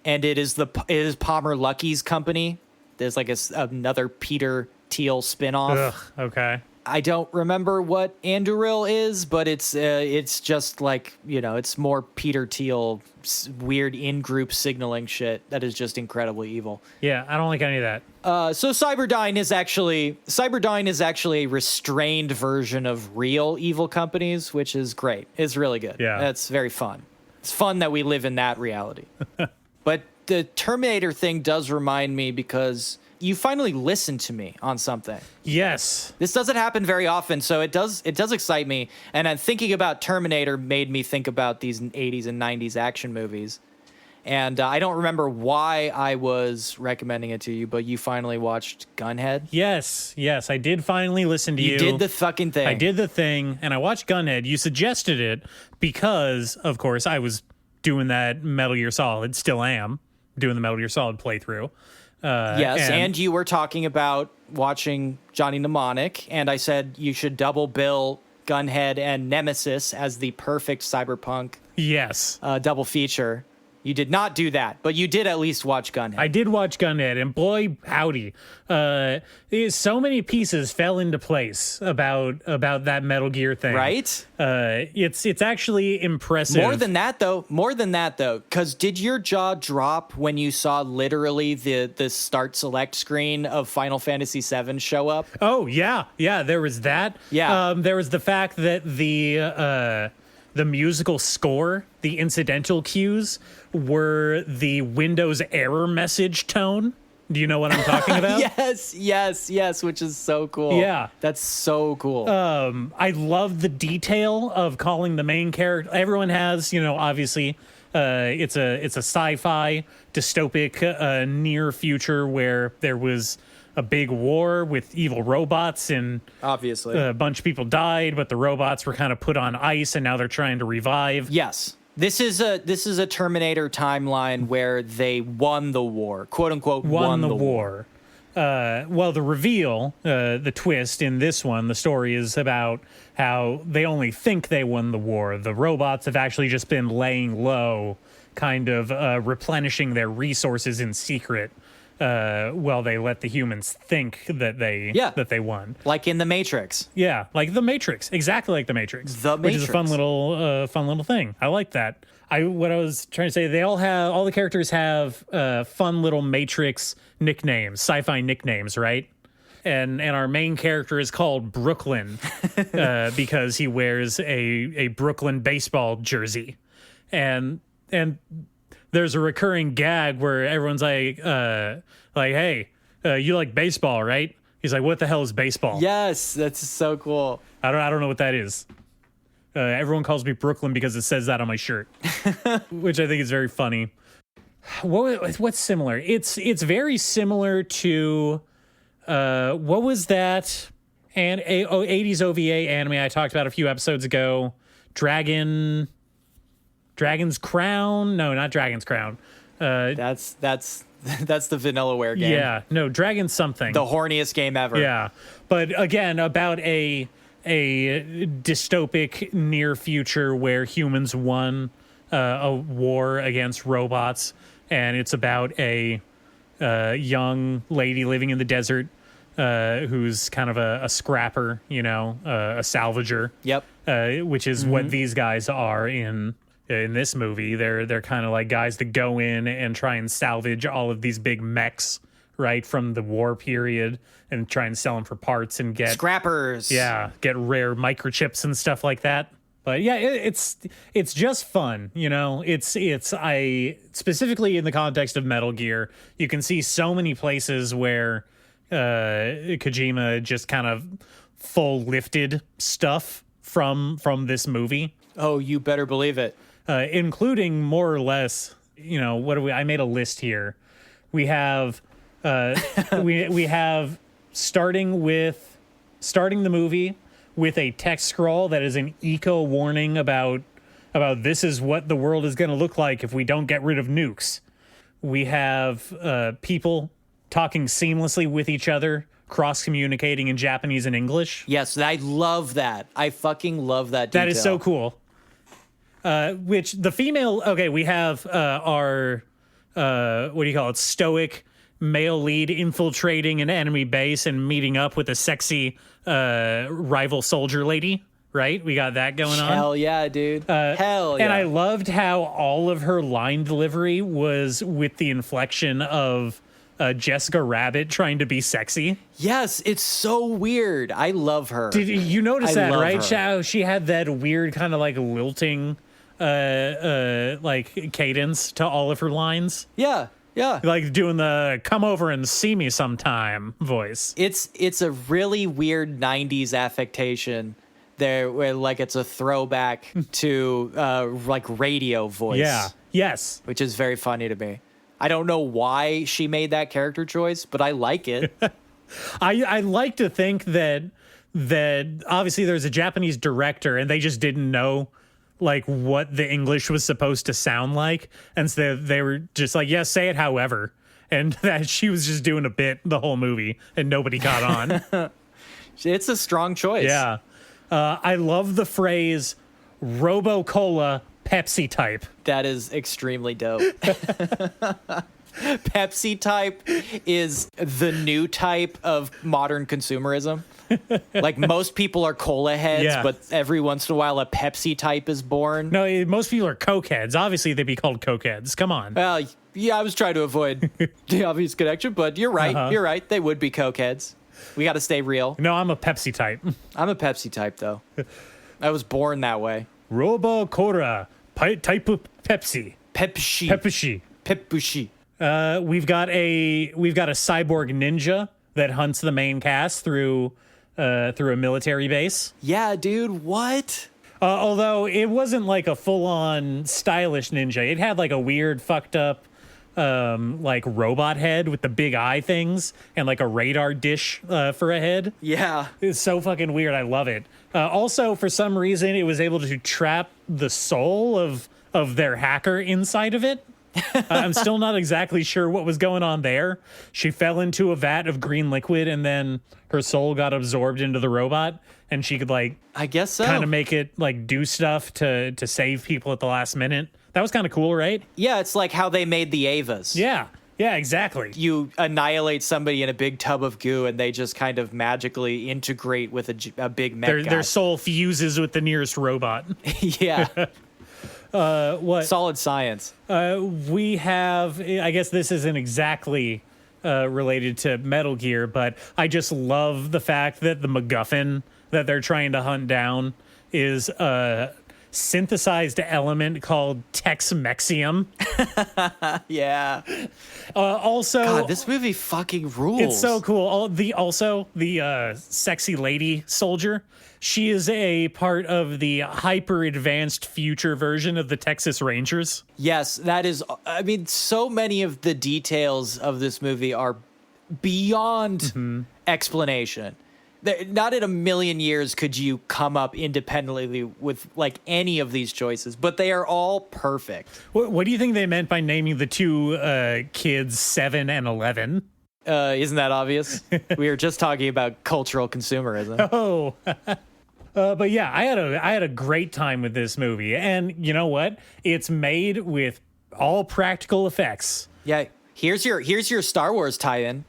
and it is Palmer Luckey's company. There's like another Peter Thiel spinoff. Ugh, okay. I don't remember what Anduril is, but it's just like, it's more Peter Thiel weird in-group signaling shit that is just incredibly evil. Yeah, I don't like any of that. So Cyberdyne is actually a restrained version of real evil companies, which is great. It's really good. Yeah. It's very fun. It's fun that we live in that reality. But the Terminator thing does remind me because you finally listened to me on something. Yes. This doesn't happen very often, so it does excite me. And I'm thinking about Terminator made me think about these 80s and 90s action movies. And I don't remember why I was recommending it to you, but you finally watched Gunhed? Yes, I did finally listen to you. You did the fucking thing. I did the thing, and I watched Gunhed. You suggested it because, of course, I was doing that Metal Gear Solid, still am, doing the Metal Gear Solid playthrough. Yes, and you were talking about watching Johnny Mnemonic, and I said you should double bill Gunhed and Nemesis as the perfect cyberpunk double feature. You did not do that, but you did at least watch Gunhed. I did watch Gunhed, and boy, howdy. So many pieces fell into place about that Metal Gear thing. Right? It's actually impressive. More than that, though, because did your jaw drop when you saw literally the start select screen of Final Fantasy VII show up? Oh, yeah, there was that. Yeah. There was the fact that the musical score, the incidental cues, were the Windows error message tone. Do you know what I'm talking about? Yes, which is so cool. Yeah. That's so cool. I love the detail of calling the main character. Everyone has, obviously, it's a sci-fi dystopic near future where there was a big war with evil robots, and obviously a bunch of people died, but the robots were kind of put on ice, and now they're trying to revive. Yes. This is a Terminator timeline where they won the war, quote unquote, won the war. Well, the reveal, the twist in this one, the story is about how they only think they won the war. The robots have actually just been laying low, kind of replenishing their resources in secret. Well, they let the humans think that they won, like in the Matrix. Yeah, like the Matrix, exactly like the Matrix. Which is a fun little thing. I like that. What I was trying to say, all the characters have fun little Matrix nicknames, sci-fi nicknames, right? And our main character is called Brooklyn because he wears a Brooklyn baseball jersey, and there's a recurring gag where everyone's like, hey, you like baseball, right? He's like, what the hell is baseball? Yes, that's so cool. I don't know what that is. Everyone calls me Brooklyn because it says that on my shirt, which I think is very funny. What's similar? It's very similar to what was that? And 80s OVA anime I talked about a few episodes ago. Dragon's Crown? No, not Dragon's Crown. That's the Vanillaware game. Yeah, no, Dragon something. The horniest game ever. Yeah, but again, about a dystopic near future where humans won a war against robots, and it's about a young lady living in the desert who's kind of a scrapper, a salvager. Yep. Which is what these guys are in this movie. They're kind of like guys that go in and try and salvage all of these big mechs, right, from the war period, and try and sell them for parts and get scrappers. Yeah, get rare microchips and stuff like that. But yeah, it's just fun, I specifically in the context of Metal Gear, you can see so many places where Kojima just kind of full lifted stuff from this movie. Oh, you better believe it. Including more or less, I made a list here. We have we have starting the movie with a text scroll that is an eco warning about this is what the world is going to look like if we don't get rid of nukes. We have people talking seamlessly with each other, cross-communicating in Japanese and English. Yes, I love that. I fucking love that detail. That is so cool. Which the female, we have our, what do you call it, stoic male lead infiltrating an enemy base and meeting up with a sexy rival soldier lady. Right? We got that going on. Hell yeah, dude. Hell yeah. And I loved how all of her line delivery was with the inflection of Jessica Rabbit trying to be sexy. Yes, it's so weird. I love her. Did you notice that, right? Her. How she had that weird kind of like lilting like cadence to all of her lines? Yeah. Yeah. Like doing the come over and see me sometime voice. It's a really weird 90s affectation there where like it's a throwback to like radio voice. Yeah. Yes. Which is very funny to me. I don't know why she made that character choice, but I like it. I like to think that obviously there's a Japanese director and they just didn't know like what the English was supposed to sound like, and so they were just like, yes, say it however, and that she was just doing a bit the whole movie and nobody caught on. It's a strong choice. Yeah. I love the phrase Robo-Cola Pepsi type. That is extremely dope. Pepsi type is the new type of modern consumerism. Like most people are cola heads, but every once in a while a Pepsi type is born. No, most people are Coke heads. Obviously, they'd be called Coke heads. Come on. Well, yeah, I was trying to avoid the obvious connection, but you're right. Uh-huh. You're right. They would be Coke heads. We got to stay real. No, I'm a Pepsi type. I'm a Pepsi type, though. I was born that way. Robo-Cola type of Pepsi. Pepsi. We've got a cyborg ninja that hunts the main cast through a military base. Yeah, dude. What? Although it wasn't like a full-on stylish ninja. It had like a weird, fucked up, like robot head with the big eye things and like a radar dish for a head. Yeah. It's so fucking weird. I love it. Also, for some reason, it was able to trap the soul of their hacker inside of it. I'm still not exactly sure what was going on there. She fell into a vat of green liquid and then her soul got absorbed into the robot and she could like, I guess so, kind of make it like do stuff to save people at the last minute. That was kind of cool, right? Yeah, it's like how they made the Avas. Yeah, exactly. You annihilate somebody in a big tub of goo and they just kind of magically integrate with a big mech guy. Their soul fuses with the nearest robot. Yeah. What? Solid science. We have, I guess this isn't exactly related to Metal Gear, but I just love the fact that the MacGuffin that they're trying to hunt down is a synthesized element called Tex-Mexium. Yeah. Also, God, this movie fucking rules. It's so cool. The sexy lady soldier, she is a part of the hyper advanced future version of the Texas Rangers. Yes, that is. I mean, so many of the details of this movie are beyond explanation. Not in a million years could you come up independently with like any of these choices, but they are all perfect. What do you think they meant by naming the two kids 7 and 11? Isn't that obvious? We were just talking about cultural consumerism. Oh, but yeah, I had a great time with this movie, and you know what? It's made with all practical effects. Yeah. Here's your Star Wars tie-in.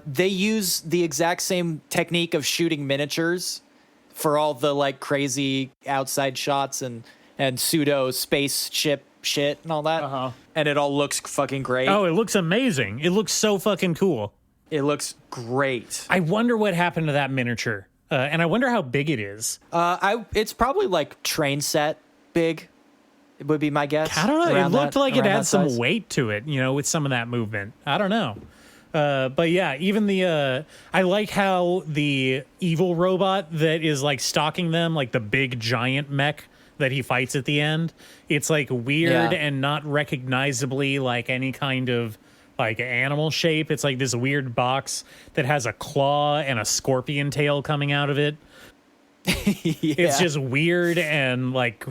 They use the exact same technique of shooting miniatures for all the like crazy outside shots and pseudo spaceship shit and all that. And it all looks fucking great. Oh, it looks amazing. It looks so fucking cool. It looks great. I wonder what happened to that miniature. And I wonder how big it is. It's probably like train set big. It would be my guess. I don't know. It looked like it had some weight to it, with some of that movement. I don't know. But yeah, even I like how the evil robot that is like stalking them, like the big giant mech that he fights at the end, it's like weird and not recognizably like any kind of like animal shape. It's like this weird box that has a claw and a scorpion tail coming out of it. It's just weird and like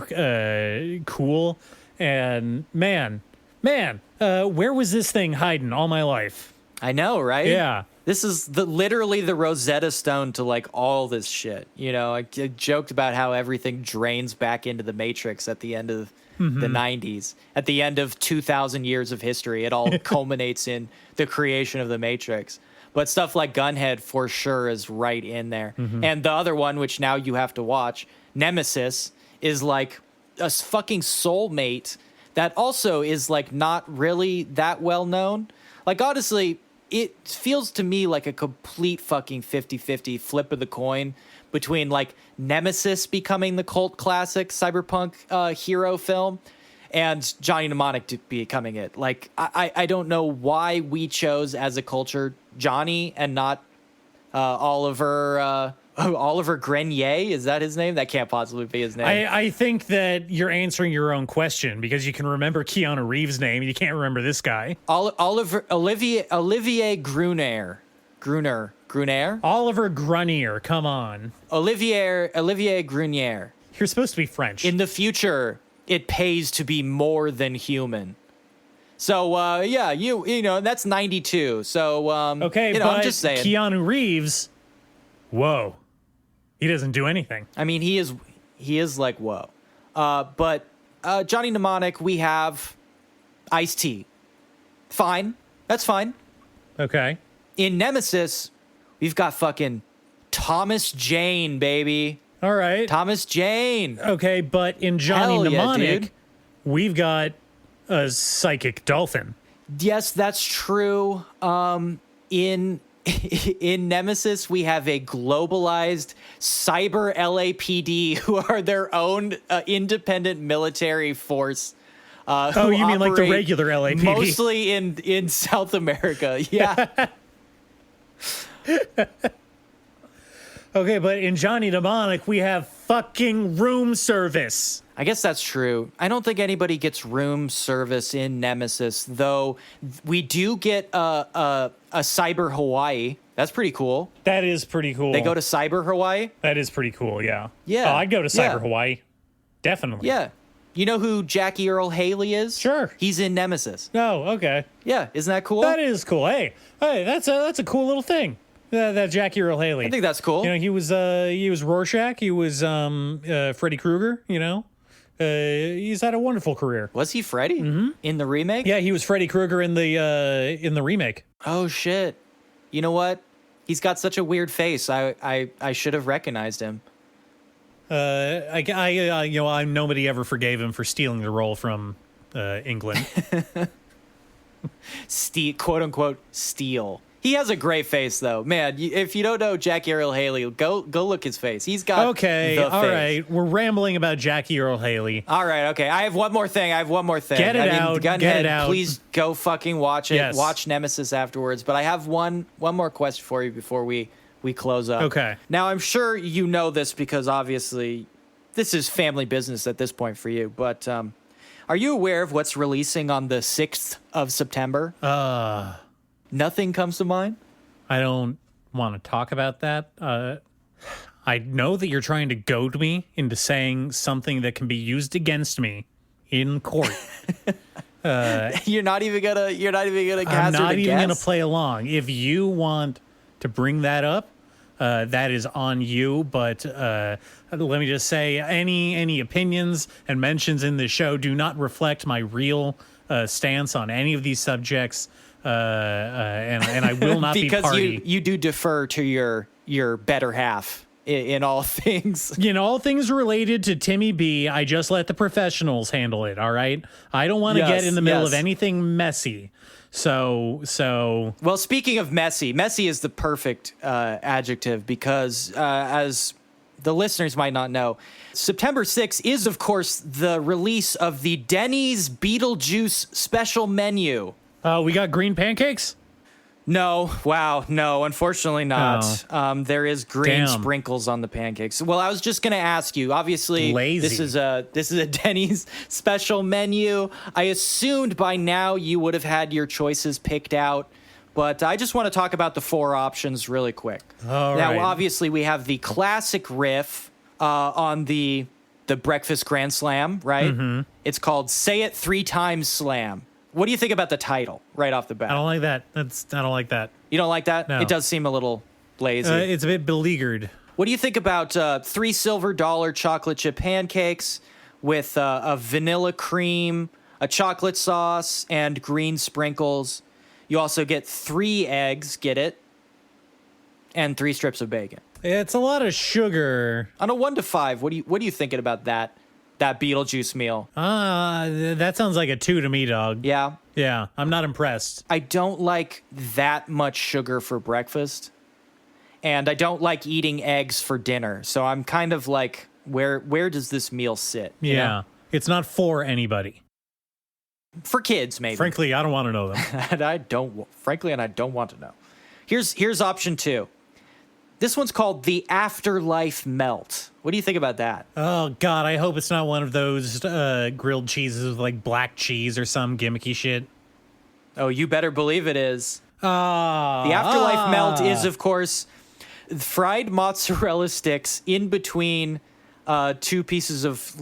cool. And man, where was this thing hiding all my life? I know, right? Yeah. This is literally the Rosetta Stone to like all this shit. I joked about how everything drains back into the Matrix at the end of the 90s. At the end of 2,000 years of history, it all culminates in the creation of the Matrix. But stuff like Gunhed for sure is right in there. And the other one, which now you have to watch, Nemesis, is like a fucking soulmate that also is like not really that well known. Like, honestly, it feels to me like a complete fucking 50-50 flip of the coin between like Nemesis becoming the cult classic cyberpunk hero film and Johnny Mnemonic becoming it. Like, I don't know why we chose as a culture Johnny and not Oliver Grenier. Is that his name? That can't possibly be his name. I think that you're answering your own question because you can remember Keanu Reeves' name. You can't remember this guy. Olivier Gruner. Oliver Grunier, come on. Olivier Grunier. You're supposed to be French. In the future, it pays to be more than human. So, yeah, you know, that's 92. So, okay, you know, but I'm just saying. Keanu Reeves, whoa. He doesn't do anything. I mean, he is like, whoa. But Johnny Mnemonic, we have Ice-T. Fine. That's fine. Okay. In Nemesis, we've got fucking Thomas Jane, baby. All right. Thomas Jane. Okay, but in Johnny Hell yeah, Mnemonic, dude. we've got a psychic dolphin. Yes, that's true. In Nemesis, we have a globalized cyber LAPD who are their own independent military force. Oh, you mean like the operate regular LAPD? Mostly in South America. Yeah. Okay, but in Johnny Mnemonic, we have fucking room service. I guess that's true. I don't think anybody gets room service in Nemesis, though we do get a cyber Hawaii. That's pretty cool. That is pretty cool. They go to cyber Hawaii? That is pretty cool, yeah. Yeah. Oh, I'd go to cyber Yeah. Hawaii. Definitely. Yeah. You know who Jackie Earl Haley is? Sure. He's in Nemesis. Oh, okay. Yeah, isn't that cool? That is cool. Hey, that's a cool little thing. That Jackie Earl Haley. I think that's cool. You know, he was Rorschach. He was Freddy Krueger. You know, he's had a wonderful career. Was he Freddy in the remake? Yeah, he was Freddy Krueger in the remake. Oh shit! You know what? He's got such a weird face. I should have recognized him. Nobody ever forgave him for stealing the role from England. Quote unquote steal. He has a great face, though. Man, if you don't know Jackie Earl Haley, go look his face. He's got okay, the all face. right. We're rambling about Jackie Earl Haley. All right, okay. I have one more thing. Get it out. Gunhed, Get it out. Please go fucking watch it. Yes. Watch Nemesis afterwards. But I have one more question for you before we close up. Okay. Now, I'm sure you know this because obviously this is family business at this point for you. But are you aware of what's releasing on the 6th of September? Nothing comes to mind? I don't want to talk about that. I know that you're trying to goad me into saying something that can be used against me in court. You're not even gonna hazard I'm not a even guess? gonna play along. If you want to bring that up, that is on you. But let me just say, any opinions and mentions in the show do not reflect my real stance on any of these subjects. And I will not because be party. you do defer to your better half in all things. In all things related to Timmy B, I just let the professionals handle it. All right, I don't want to get in the middle of anything messy. So. Well, speaking of messy is the perfect adjective because as the listeners might not know, September 6th is, of course, the release of the Denny's Beetlejuice special menu. We got green pancakes? No, wow, no, unfortunately not. Oh. There is green Damn. sprinkles on the pancakes. Well, I was just going to ask you. Obviously, Lazy. this is a Denny's special menu. I assumed by now you would have had your choices picked out, but I just want to talk about the 4 options really quick. All now, right. obviously, we have the classic riff on the Breakfast Grand Slam, right? Mm-hmm. It's called "Say It 3 Times Slam." What do you think about the title right off the bat? I don't like that. I don't like that. You don't like that? No. It does seem a little lazy. It's a bit beleaguered. What do you think about $3 silver chocolate chip pancakes with a vanilla cream, a chocolate sauce, and green sprinkles. You also get 3 eggs, get it? And 3 strips of bacon. It's a lot of sugar. On a 1 to 5, what are you thinking about that Beetlejuice meal? That sounds like a 2 to me, dog. Yeah. Yeah, I'm not impressed. I don't like that much sugar for breakfast, and I don't like eating eggs for dinner. So I'm kind of like, where does this meal sit? Yeah, You know? it's not for anybody. For kids, maybe. Frankly, I don't want to know them. and I don't want to know. Here's option 2. This one's called the Afterlife Melt. What do you think about that? Oh, God, I hope it's not one of those grilled cheeses with, like, black cheese or some gimmicky shit. Oh, you better believe it is. The The Afterlife Melt is, of course, fried mozzarella sticks in between 2 pieces of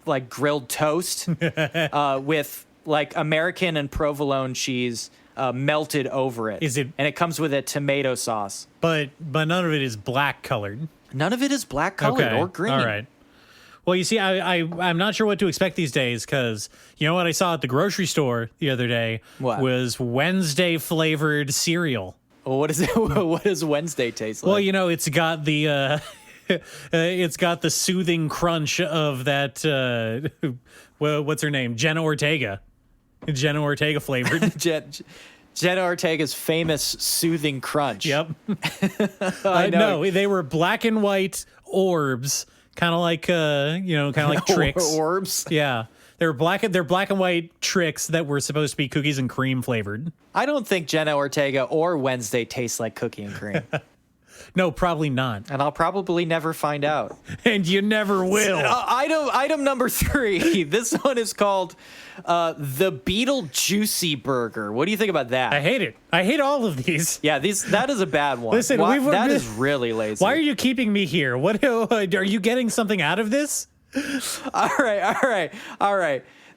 like grilled toast with like American and provolone cheese melted over it. Is it? And it comes with a tomato sauce. But none of it is black colored. None of it is black colored or green. All right. Well, you see, I'm not sure what to expect these days because you know what I saw at the grocery store the other day What? was Wednesday flavored cereal. Well, what is it? What does Wednesday taste like? Well, you know, it's got the it's got the soothing crunch of that. Well, what's her name? Jenna Ortega flavored. Jenna Ortega's famous soothing crunch. Yep. I know. No, they were black and white orbs, kind of like tricks. Orbs. Yeah. They're black and white tricks that were supposed to be cookies and cream flavored. I don't think Jenna Ortega or Wednesday taste like cookie and cream. No, probably not. And I'll probably never find out. And you never will. Item number 3. This one is called the Beetlejuicy Burger. What do you think about that? I hate it. I hate all of these. Yeah, that is a bad one. Listen, that is really lazy. Why are you keeping me here? What are you getting something out of this? All right.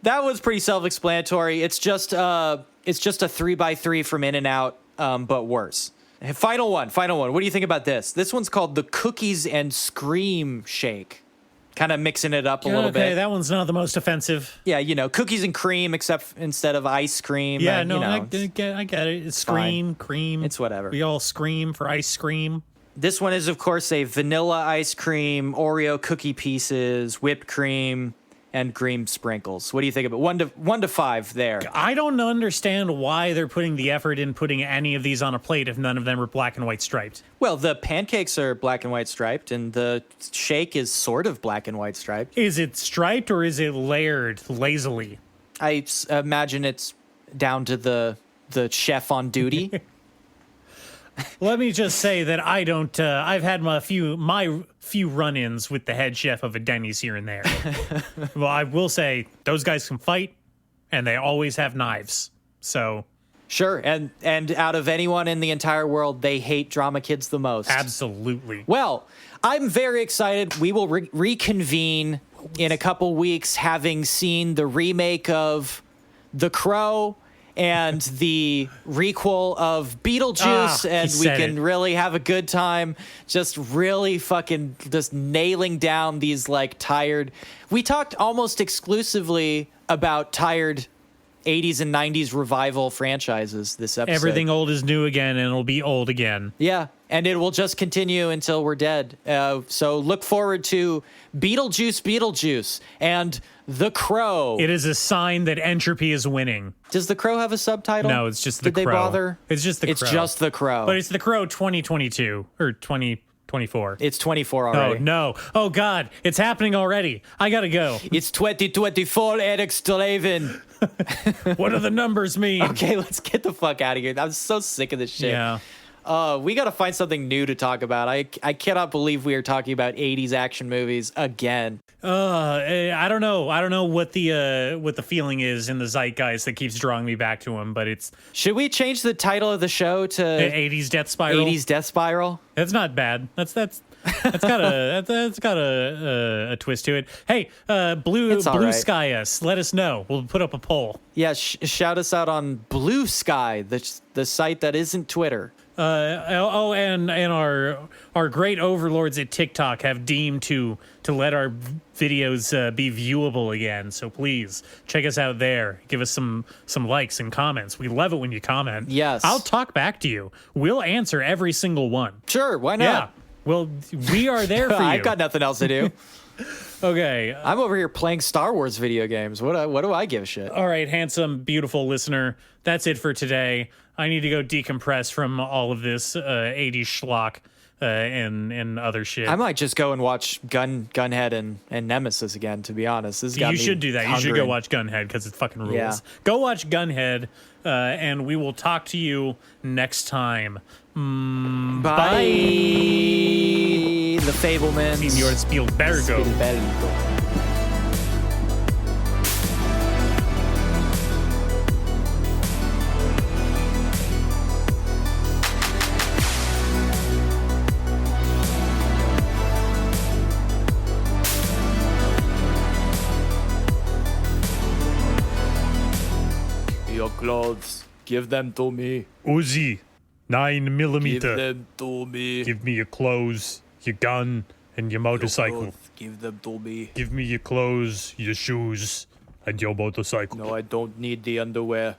That was pretty self-explanatory. It's just a 3x3 from In-N-Out, but worse. Final one. What do you think about this? This one's called the Cookies and Scream Shake. Kind of mixing it up a little bit. That one's not the most offensive. Yeah, cookies and cream, except instead of ice cream. Yeah, and, I get it. It's scream, cream. It's whatever. We all scream for ice cream. This one is, of course, a vanilla ice cream, Oreo cookie pieces, whipped cream, and green sprinkles. What do you think of it? 1 to 5 there. I don't understand why they're putting the effort in putting any of these on a plate if none of them are black and white striped. Well, the pancakes are black and white striped, and the shake is sort of black and white striped. Is it striped or is it layered lazily? I imagine it's down to the chef on duty. Let me just say that I don't. I've had my few run-ins with the head chef of a Denny's here and there. Well, I will say those guys can fight, and they always have knives. So Sure, and out of anyone in the entire world, they hate drama kids the most. absolutely. Well, I'm very excited. We will reconvene in a couple weeks, having seen the remake of The Crow and the requel of Beetlejuice, and we can really have a good time just really fucking just nailing down these like tired. We talked almost exclusively about tired 80s and 90s revival franchises this episode. Everything old is new again, and it'll be old again. Yeah, and it will just continue until we're dead. So look forward to Beetlejuice, and The Crow. It is a sign that entropy is winning. Does The Crow have a subtitle? No, it's just The Crow. Did they bother? It's just The Crow. It's just The Crow. But it's The Crow 2022 or 2024. It's 24 Oh, already. no. Oh, God. It's happening already. I gotta go. It's 2024, Eric Stolaven. What do the numbers mean? Okay, let's get the fuck out of here. I'm so sick of this shit. Yeah. We got to find something new to talk about. I cannot believe we are talking about 80s action movies again. I don't know. I don't know what the feeling is in the zeitgeist that keeps drawing me back to him, but it's... Should we change the title of the show to 80s Death Spiral? 80s Death Spiral? That's not bad. That's got a twist to it. Hey, Blue right. Sky us. Let us know. We'll put up a poll. Yeah, shout us out on Blue Sky, the site that isn't Twitter. And our great overlords at TikTok have deemed to let our videos be viewable again. So please check us out there. Give us some likes and comments. We love it when you comment. Yes. I'll talk back to you. We'll answer every single one. Sure, why not? Yeah. Well, we are there for you. I've got nothing else to do. Okay. I'm over here playing Star Wars video games. What do I give a shit? All right, handsome, beautiful listener. That's it for today. I need to go decompress from all of this 80s schlock and other shit. I might just go and watch Gunhed and Nemesis again, to be honest. This You should do that. You should go watch Gunhed because it fucking rules. Yeah. Go watch Gunhed, and we will talk to you next time. Bye. The Fableman. Signor Spielbergo. Your clothes, give them to me. Uzi, 9mm. Give them to me. Give me your clothes, your gun, and your motorcycle. Clothes, give them to me. Give me your clothes, your shoes, and your motorcycle. No, I don't need the underwear.